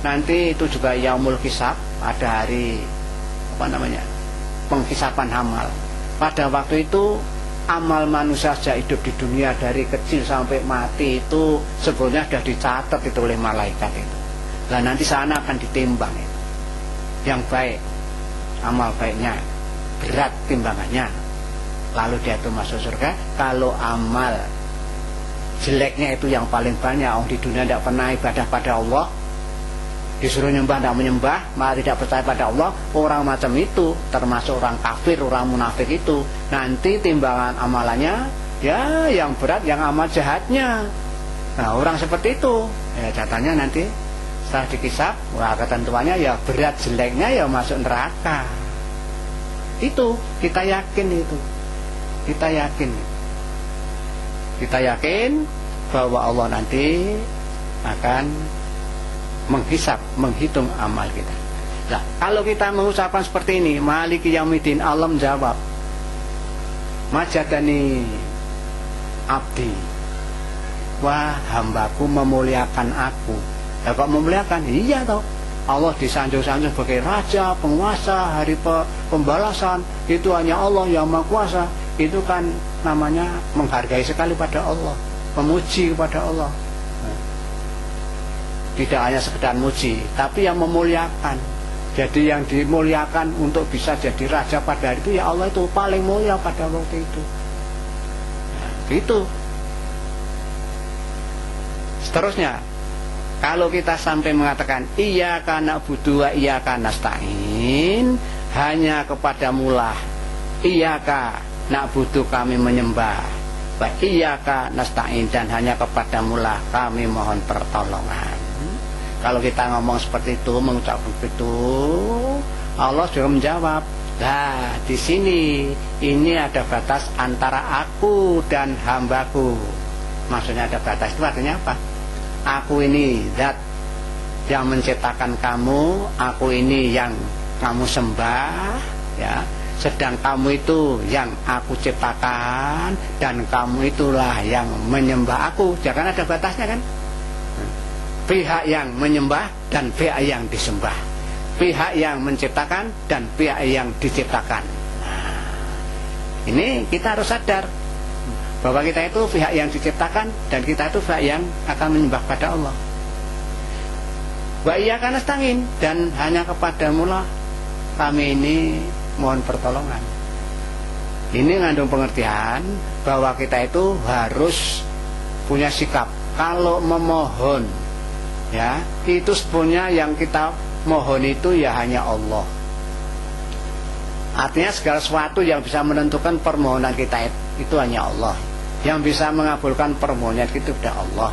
nanti itu juga yaumul hisab, ada hari penghisapan amal. Pada waktu itu amal manusia sejak hidup di dunia dari kecil sampai mati itu sebetulnya sudah dicatat itu oleh malaikat itu. Nah nanti sana akan ditimbang itu. Yang baik, amal baiknya berat timbangannya, lalu dia itu masuk surga. Kalau amal jeleknya itu yang paling banyak, di dunia tidak pernah ibadah pada Allah, disuruh nyembah tidak menyembah, malah tidak percaya pada Allah, orang macam itu termasuk orang kafir, orang munafik itu, nanti timbangan amalannya ya yang berat, yang amal jahatnya. Nah orang seperti itu ya catanya nanti setelah dikisap, wah ketentuannya ya berat jeleknya ya masuk neraka. Itu kita yakin, itu kita yakin bahwa Allah nanti akan menghisap, menghitung amal kita. Nah, kalau kita mengucapkan seperti ini, Maliki Yaumiddin, Allah menjawab, Majadani abdi, wah hambaku memuliakan aku. Ya kok memuliakan? Iya toh. Allah disanjung-sanjung sebagai raja, penguasa, hari pembalasan. Itu hanya Allah yang Maha Kuasa. Itu kan namanya menghargai sekali pada Allah, memuji kepada Allah. Tidak hanya sekedar muji, tapi yang memuliakan. Jadi yang dimuliakan untuk bisa jadi raja pada hari itu ya Allah itu paling mulia pada waktu itu. Nah, gitu. Seterusnya, kalau kita sampai mengatakan iyyaka na'budu wa iyyaka nasta'in, hanya kepadamulah iyyaka na'budu kami menyembah, wa iyyaka nasta'in, dan hanya kepadamulah kami mohon pertolongan. Kalau kita ngomong seperti itu, mengucapkan itu, Allah juga menjawab, nah di sini ini ada batas antara aku dan hambaku. Maksudnya ada batas itu artinya apa? Aku ini zat yang menciptakan kamu, aku ini yang kamu sembah, ya. Sedang kamu itu yang aku ciptakan, dan kamu itulah yang menyembah aku. Jangan ada batasnya kan? Pihak yang menyembah dan pihak yang disembah, pihak yang menciptakan dan pihak yang diciptakan. Nah, Ini kita harus sadar bahwa kita itu pihak yang diciptakan dan kita itu pihak yang akan menyembah pada Allah. Wa iyyaka nasta'in, dan hanya kepadamu lah kami ini mohon pertolongan. Ini mengandung pengertian bahwa kita itu harus punya sikap kalau memohon, ya, itu sebenarnya yang kita mohon itu ya hanya Allah. Artinya segala sesuatu yang bisa menentukan permohonan kita itu hanya Allah. Yang bisa mengabulkan permohonan itu sudah Allah.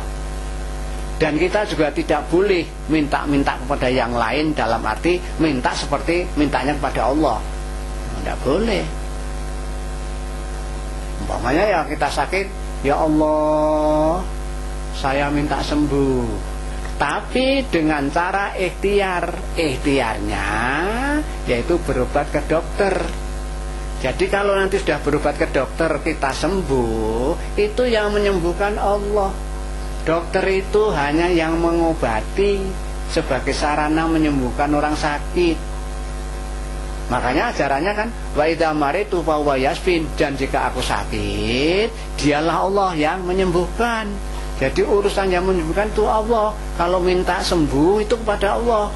Dan kita juga tidak boleh minta-minta kepada yang lain dalam arti minta seperti mintanya kepada Allah. Tidak boleh. Umpamanya ya kita sakit, ya Allah, saya minta sembuh. Tapi dengan cara ikhtiarnya yaitu berobat ke dokter. Jadi kalau nanti sudah berobat ke dokter kita sembuh, itu yang menyembuhkan Allah. Dokter itu hanya yang mengobati sebagai sarana menyembuhkan orang sakit. Makanya ajarannya kan wa idza maritu fa huwa yashfin, dan jika aku sakit dialah Allah yang menyembuhkan. Jadi urusan yang menyembuhkan itu Allah. Kalau minta sembuh itu kepada Allah.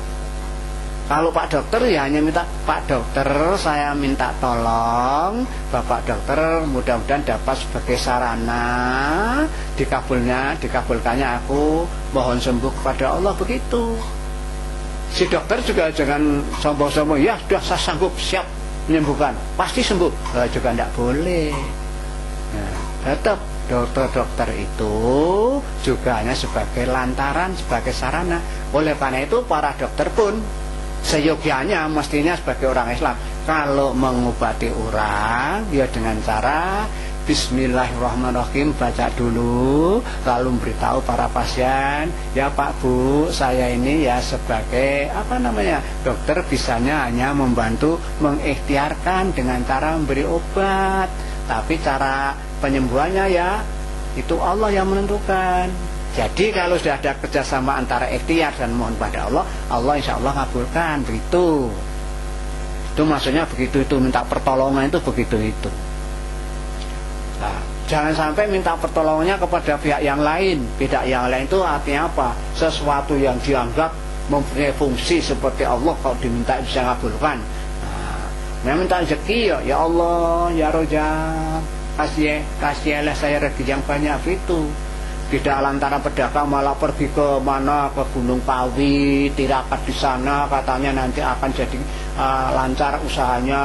Kalau Pak Dokter ya hanya minta, Pak Dokter saya minta tolong Bapak Dokter mudah-mudahan dapat sebagai sarana dikabulkannya aku mohon sembuh kepada Allah, begitu. Si dokter juga jangan sombong-sombong, ya sudah saya sanggup siap menyembuhkan pasti sembuh, juga tidak boleh. Nah, tetap dokter-dokter itu juga hanya sebagai lantaran, sebagai sarana. Oleh karena itu para dokter pun seyogyanya mestinya sebagai orang Islam kalau mengobati orang ya dengan cara Bismillahirrahmanirrahim, baca dulu lalu beritahu para pasien, ya Pak Bu, saya ini ya sebagai dokter bisanya hanya membantu mengikhtiarkan dengan cara memberi obat, tapi cara penyembuhannya ya itu Allah yang menentukan. Jadi kalau sudah ada kerjasama antara ikhtiar dan mohon pada Allah, Allah insya Allah ngabulkan, begitu. Itu maksudnya begitu, itu minta pertolongan itu begitu itu. Nah, jangan sampai minta pertolongannya kepada pihak yang lain. Pihak yang lain itu artinya apa? Sesuatu yang dianggap mempunyai fungsi seperti Allah kalau diminta bisa ngabulkan. Nah, minta rezeki ya Allah, ya Rojak, kasihlah saya rezeki yang banyak, itu. Tidak lantaran pedagang malah pergi ke mana, ke Gunung Kawi, tirakat di sana katanya nanti akan jadi lancar usahanya,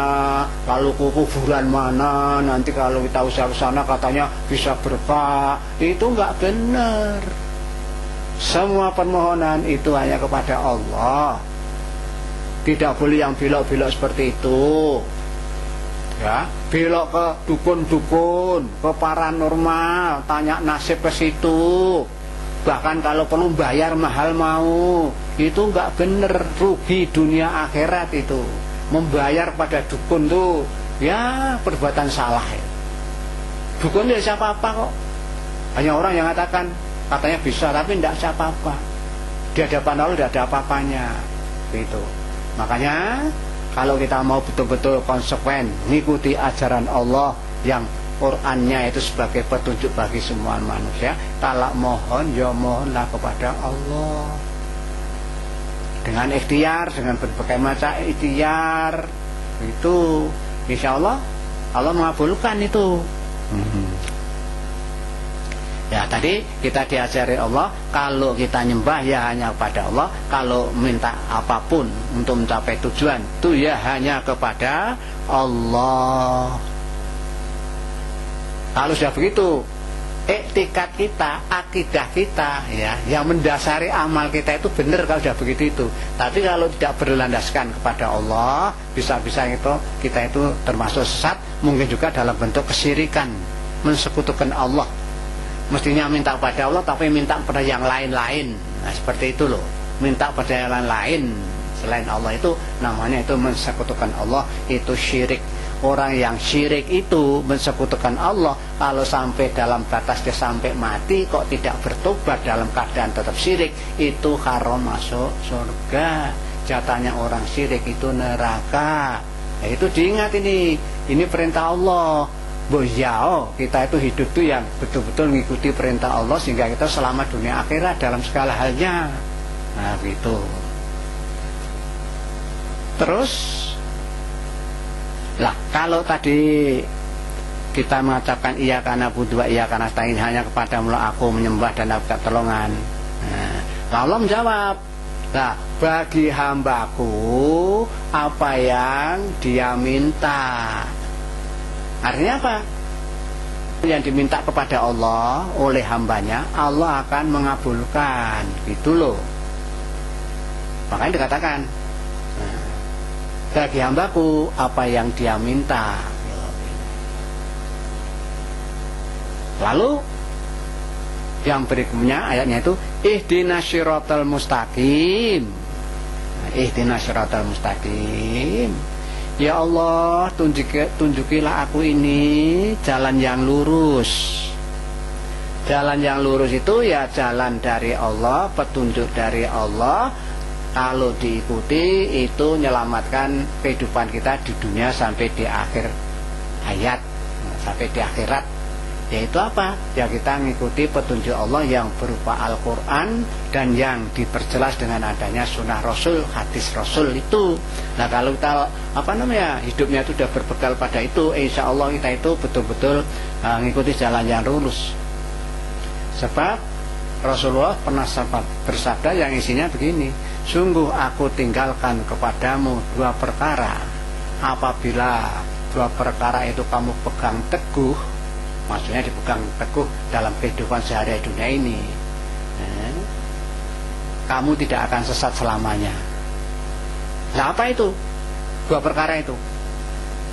lalu ke kuburan mana nanti kalau kita usaha sana katanya bisa berkah. Itu enggak benar. Semua permohonan itu hanya kepada Allah. Tidak boleh yang belok-belok seperti itu. Ya, belok ke dukun-dukun, ke paranormal, tanya nasib ke situ. Bahkan kalau perlu bayar mahal mau. Itu enggak bener, rugi dunia akhirat itu. Membayar pada dukun tuh ya perbuatan salah ya. Dukun ya siapa apa kok. Hanya orang yang katanya bisa tapi enggak siapa apa. Di hadapan Allah tidak ada apa-apanya. Gitu. Makanya kalau kita mau betul-betul konsekuen mengikuti ajaran Allah yang Qur'annya itu sebagai petunjuk bagi semua manusia, kalau mohon ya mohonlah kepada Allah dengan ikhtiar, dengan berbagai macam ikhtiar, itu insya Allah Allah mengabulkan itu. Ya, tadi kita diajari Allah kalau kita nyembah ya hanya kepada Allah, kalau minta apapun untuk mencapai tujuan itu ya hanya kepada Allah. Kalau sudah begitu, iktikad kita, akidah kita ya yang mendasari amal kita itu benar kalau sudah begitu itu. Tapi kalau tidak berlandaskan kepada Allah, bisa-bisa itu kita itu termasuk sesat, mungkin juga dalam bentuk kesyirikan, mensekutukan Allah. Mestinya minta kepada Allah tapi minta kepada yang lain-lain. Nah, seperti itu loh. Minta kepada yang lain-lain selain Allah itu namanya itu mensekutukan Allah, itu syirik. Orang yang syirik itu mensekutukan Allah, kalau sampai dalam batas dia sampai mati kok tidak bertobat dalam keadaan tetap syirik, itu haram masuk surga. Jatahnya orang syirik itu neraka. Nah, itu diingat ini perintah Allah. kita itu hidup tuh yang betul-betul mengikuti perintah Allah sehingga kita selamat dunia akhirat dalam segala halnya. Nah gitu. Terus lah kalau tadi kita mengucapkan iya karena butuh iya karena nasta'in, hanya kepadamu aku menyembah dan aku pertolongan. Nah, Allah menjawab, nah bagi hambaku apa yang dia minta. Artinya apa? Yang diminta kepada Allah oleh hambanya, Allah akan mengabulkan, gitu loh. Makanya dikatakan, nah, bagi hambaku apa yang dia minta. Lalu yang berikutnya ayatnya itu ihdinas siratal mustaqim. Ihdinas siratal mustaqim. Ya Allah, tunjukilah aku ini jalan yang lurus. Jalan yang lurus itu ya jalan dari Allah, petunjuk dari Allah. Kalau diikuti itu menyelamatkan kehidupan kita di dunia sampai di akhir hayat, sampai di akhirat. Yaitu apa? Ya kita mengikuti petunjuk Allah yang berupa Al-Quran dan yang diperjelas dengan adanya sunnah Rasul, hadis Rasul itu. Nah kalau kita hidupnya itu sudah berbekal pada itu, insya Allah kita itu betul-betul mengikuti jalan yang lurus. Sebab Rasulullah pernah bersabda yang isinya begini, sungguh aku tinggalkan kepadamu dua perkara, apabila dua perkara itu kamu pegang teguh, maksudnya dipegang teguh dalam kehidupan sehari dunia ini, kamu tidak akan sesat selamanya. Nah apa itu? Dua perkara itu,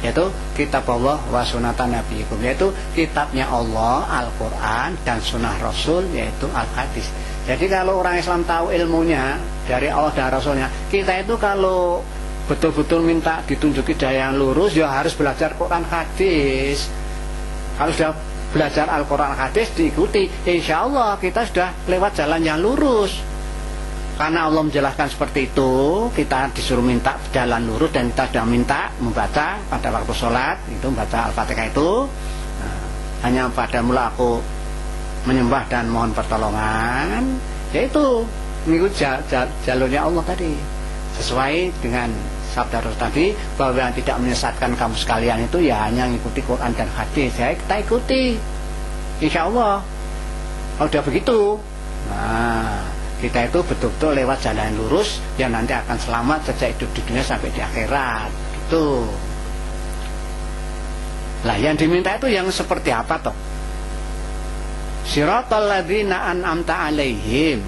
yaitu kitab Allah wa sunatan nabiyikum, yaitu kitabnya Allah Al-Quran dan sunnah Rasul, yaitu Al-Hadis. Jadi kalau orang Islam tahu ilmunya dari Allah dan Rasulnya, kita itu kalau betul-betul minta ditunjuki jalan yang lurus, ya harus belajar Quran Hadis. Kalau sudah belajar Al-Quran Hadis diikuti, insya Allah kita sudah lewat jalan yang lurus. Karena Allah menjelaskan seperti itu, kita disuruh minta jalan lurus dan kita sudah minta membaca pada waktu sholat, itu membaca Al-Fatihah itu. Hanya padamu aku menyembah dan mohon pertolongan, yaitu mengikuti jalurnya Allah tadi, sesuai dengan sabda Rasul tadi, bahwa yang tidak menyesatkan kamu sekalian itu ya hanya mengikuti Quran dan hadis. Ya kita ikuti, insya Allah. Kalau udah begitu, nah kita itu betul-betul lewat jalan lurus yang nanti akan selamat sejak hidup di dunia sampai di akhirat. Gitu. Lah yang diminta itu yang seperti apa toh? Siratal ladzina an'amta alaihim.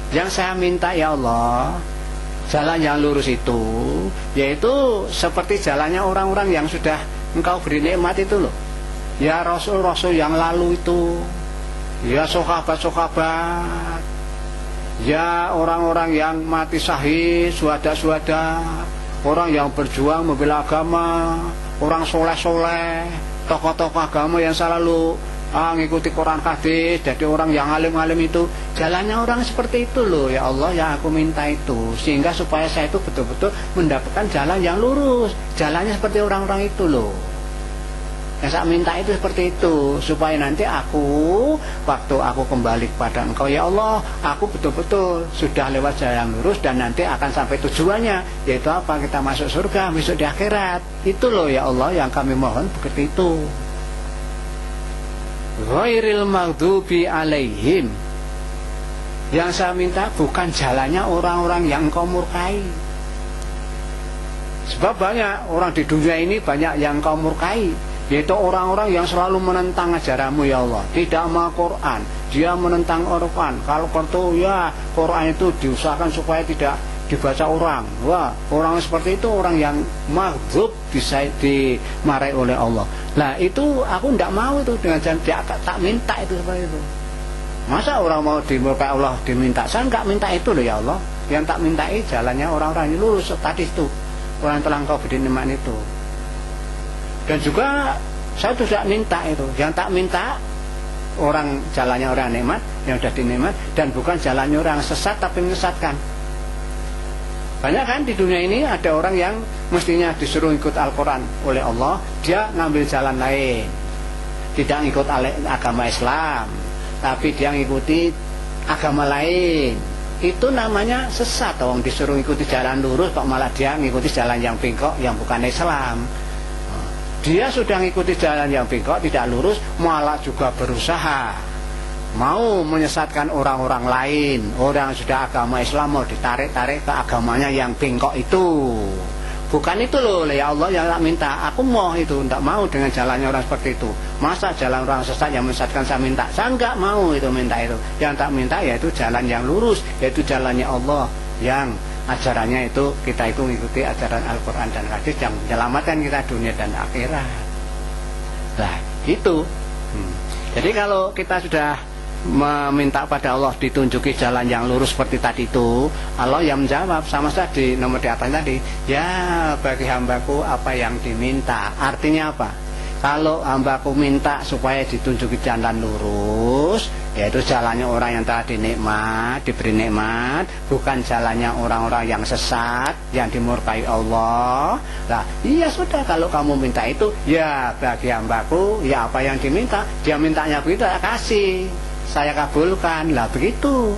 Yang saya minta ya Allah, jalan yang lurus itu yaitu seperti jalannya orang-orang yang sudah engkau beri nikmat itu loh. Ya Rasul-Rasul yang lalu itu, ya sahabat-sahabat, ya orang-orang yang mati syahid, syuhada-syuhada, orang yang berjuang membela agama, orang soleh-soleh, tokoh-tokoh agama yang selalu ngikuti Quran hadis, jadi orang yang alim-alim itu, jalannya orang seperti itu loh ya Allah yang aku minta itu, sehingga supaya saya itu betul-betul mendapatkan jalan yang lurus, jalannya seperti orang-orang itu loh. Yang saya minta itu seperti itu, supaya nanti aku waktu aku kembali kepada Engkau ya Allah, aku betul-betul sudah lewat jalan yang lurus dan nanti akan sampai tujuannya, yaitu apa? Kita masuk surga besok di akhirat. Itu loh ya Allah yang kami mohon begitu itu. Ghairil maghdubi alaihim. Yang saya minta bukan jalannya orang-orang yang Engkau murkai. Sebab banyak orang di dunia ini banyak yang Engkau murkai, yaitu orang-orang yang selalu menentang ajaranmu ya Allah, tidak mau Quran, dia menentang Al-Quran. Kalau perlu ya Quran itu diusahakan supaya tidak dibaca orang. Wah, orang seperti itu orang yang maghdub, dimarahi oleh Allah. Nah itu aku tidak mau itu dengan jalan dia tak minta itu seperti itu. Masa orang mau dimurkai Allah diminta? Saya enggak minta itu loh ya Allah. Yang tak mintai jalannya orang-orang yang lurus tadi itu, orang telah Engkau beri nikmat itu. Dan juga saya tidak minta itu. Yang tak minta orang jalannya orang nikmat yang sudah dinikmat, dan bukan jalannya orang sesat tapi menyesatkan. Banyak kan di dunia ini ada orang yang mestinya disuruh ikut Al-Quran oleh Allah, dia ngambil jalan lain, tidak ikut agama Islam, tapi dia ngikuti agama lain. Itu namanya sesat. Orang disuruh ikuti jalan lurus kok malah dia ngikuti jalan yang bengkok yang bukan Islam. Dia sudah ngikuti jalan yang bengkok tidak lurus, malah juga berusaha mau menyesatkan orang-orang lain. Orang yang sudah agama Islam mau ditarik-tarik ke agamanya yang bengkok itu. Bukan itu loh, ya Allah yang tak minta. Aku mau itu, tidak mau dengan jalannya orang seperti itu. Masa jalan orang sesat yang menyesatkan saya minta? Saya enggak mau itu minta itu. Yang tak minta yaitu jalan yang lurus, yaitu jalannya Allah yang ajarannya itu kita itu mengikuti ajaran Al-Quran dan Hadis yang menyelamatkan kita dunia dan akhirat. Nah itu. Jadi kalau kita sudah meminta pada Allah ditunjuki jalan yang lurus seperti tadi itu, Allah yang menjawab sama saja di nomor di atas tadi, ya bagi hambaku apa yang diminta. Artinya apa? Kalau hambaku minta supaya ditunjuki jalan lurus, yaitu jalannya orang yang telah dinikmat, diberi nikmat, bukan jalannya orang-orang yang sesat, yang dimurkai Allah. Nah, iya sudah, kalau kamu minta itu, ya bagi hambaku, ya apa yang diminta, dia mintanya begitu, kasih, saya kabulkan. Lah begitu.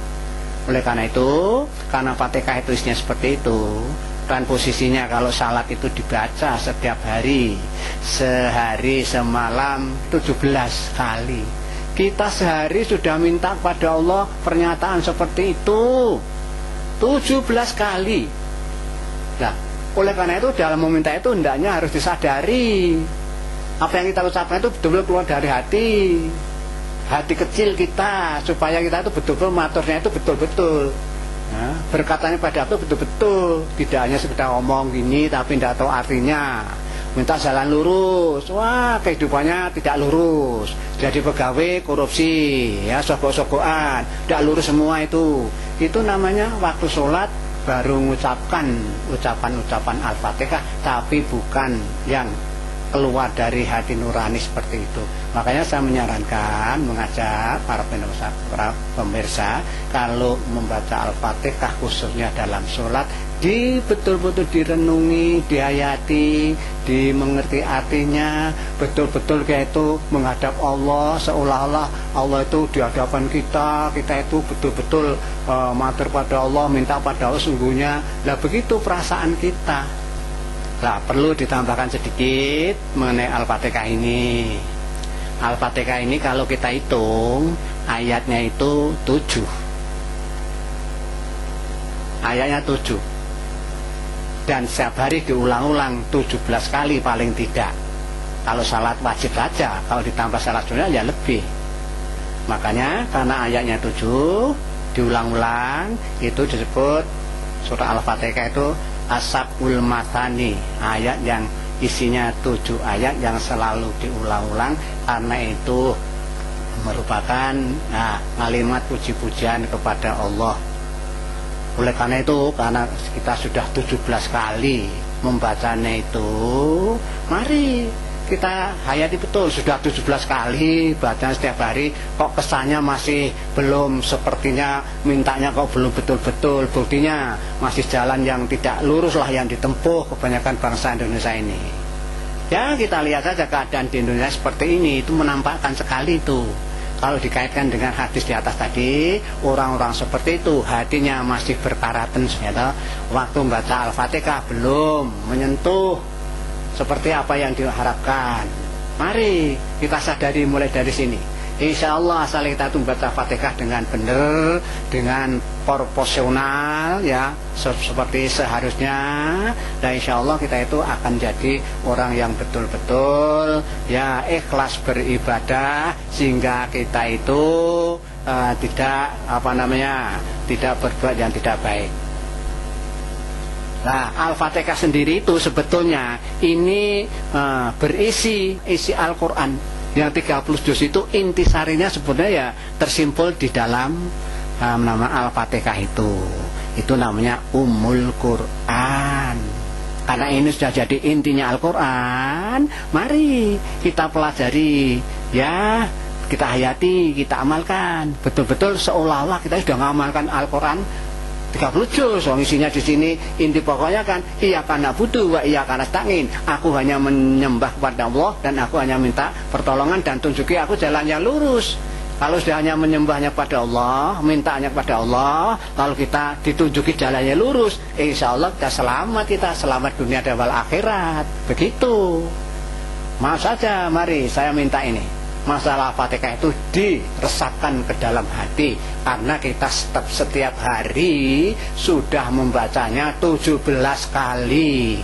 Oleh karena itu, karena Fatihah itu isinya seperti itu, dan posisinya kalau salat itu dibaca setiap hari, sehari semalam 17 kali. Kita sehari sudah minta kepada Allah pernyataan seperti itu 17 kali. Nah, oleh karena itu dalam meminta itu hendaknya harus disadari apa yang kita ucapkan itu betul-betul keluar dari hati kecil kita, supaya kita itu betul-betul maturnya itu betul-betul. Nah, berkatanya pada itu betul-betul, tidak hanya sekedar ngomong gini tapi tidak tahu artinya. Minta jalan lurus, wah kehidupannya tidak lurus, jadi pegawai korupsi, ya sogok-sogokan, tidak lurus semua itu. Itu namanya waktu sholat baru mengucapkan ucapan-ucapan Al-Fatihah, tapi bukan yang keluar dari hati nurani seperti itu. Makanya saya menyarankan, mengajak para pemirsa kalau membaca Al-Fatihah khususnya dalam sholat, betul-betul direnungi, dihayati, dimengerti artinya, betul-betul kayak itu menghadap Allah, seolah-olah Allah itu di hadapan kita itu betul-betul matur pada Allah, minta pada Allah sungguhnya. Lah begitu perasaan kita. Nah, perlu ditambahkan sedikit mengenai Al-Fatihah ini. Al-Fatihah ini kalau kita hitung ayatnya itu 7. Ayatnya 7. Dan setiap hari diulang-ulang 17 kali paling tidak. Kalau salat wajib saja, kalau ditambah salat sunnah ya lebih. Makanya karena ayatnya 7 diulang-ulang, itu disebut surah Al-Fatihah itu As-Sab'ul Mathani, ayat yang isinya 7 ayat yang selalu diulang-ulang, karena itu merupakan kalimat puji-pujian kepada Allah. Oleh karena itu, karena kita sudah 17 kali membacanya itu, mari kita hayati betul. Sudah 17 kali bacaan setiap hari, kok kesannya masih belum, sepertinya mintanya kok belum betul-betul. Buktinya masih jalan yang tidak lurus lah yang ditempuh kebanyakan bangsa Indonesia ini. Ya kita lihat saja keadaan di Indonesia seperti ini, itu menampakkan sekali itu. Kalau dikaitkan dengan hadis di atas tadi, orang-orang seperti itu hatinya masih berkaraten, ternyata waktu membaca Al-Fatihah belum menyentuh seperti apa yang diharapkan. Mari kita sadari mulai dari sini. Insya Allah asal kita itu membaca Fatihah dengan benar, dengan proporsional, ya seperti seharusnya, dan insya Allah kita itu akan jadi orang yang betul-betul ya ikhlas beribadah, sehingga kita itu tidak berbuat yang tidak baik. Nah, Al-Fatihah sendiri itu sebetulnya ini berisi Al-Quran yang 30 juz itu, intisarinya sebenarnya ya tersimpul di dalam nama Al-Fatihah itu. Itu namanya Ummul Quran. Karena ini sudah jadi intinya Al-Quran, mari kita pelajari, ya kita hayati, kita amalkan betul-betul seolah-olah kita sudah mengamalkan Al-Quran 30 30 juz. Wong isinya di sini inti pokoknya kan iyyaka na'budu wa iyyaka nasta'in. Aku hanya menyembah kepada Allah dan aku hanya minta pertolongan dan tunjuki aku jalan yang lurus. Kalau sudah hanya menyembahnya pada Allah, mintanya kepada Allah, lalu kita ditunjuki jalannya lurus, insya Allah kita selamat dunia dan akhirat. Begitu. Maaf saja, mari saya minta ini. Masalah Fatihah itu diresapkan ke dalam hati, karena kita setiap hari sudah membacanya 17 kali.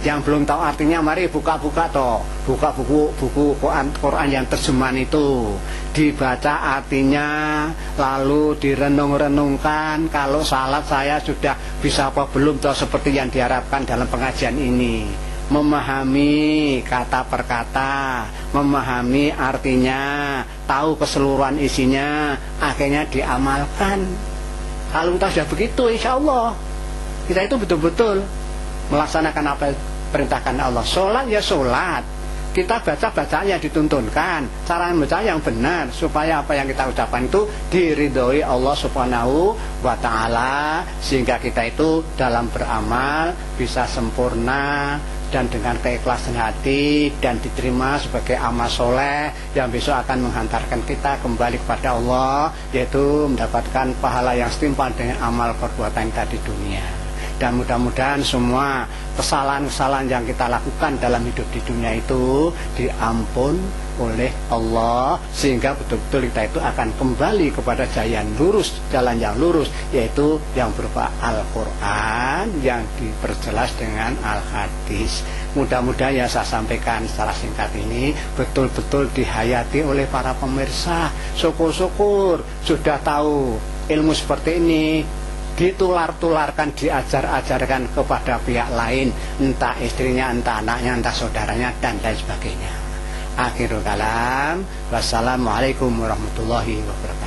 Yang belum tahu artinya, mari buka-buka toh, buka buku Quran yang terjemahan itu, dibaca artinya, lalu direnung-renungkan. Kalau salat saya sudah bisa apa belum toh, seperti yang diharapkan dalam pengajian ini, memahami kata per kata, memahami artinya, tahu keseluruhan isinya, akhirnya diamalkan. Kalau kita sudah begitu, insya Allah kita itu betul-betul melaksanakan apa perintahkan Allah. Sholat ya sholat, kita baca bacaan yang dituntunkan, cara membaca yang benar, supaya apa yang kita ucapkan itu diridhoi Allah Subhanahu wa ta'ala, sehingga kita itu dalam beramal bisa sempurna dan dengan keikhlasan hati, dan diterima sebagai amal soleh yang besok akan menghantarkan kita kembali kepada Allah, yaitu mendapatkan pahala yang setimpal dengan amal perbuatan kita di dunia. Dan mudah-mudahan semua kesalahan-kesalahan yang kita lakukan dalam hidup di dunia itu diampun oleh Allah, sehingga betul-betul kita itu akan kembali kepada jalan yang lurus, yaitu yang berupa Al-Quran yang diperjelas dengan Al-Hadis. Mudah-mudahan yang saya sampaikan secara singkat ini betul-betul dihayati oleh para pemirsa. Syukur-syukur sudah tahu ilmu seperti ini, ditular-tularkan, diajar-ajarkan kepada pihak lain, entah istrinya, entah anaknya, entah saudaranya, dan lain sebagainya. Akhirul kalam, wassalamualaikum warahmatullahi wabarakatuh.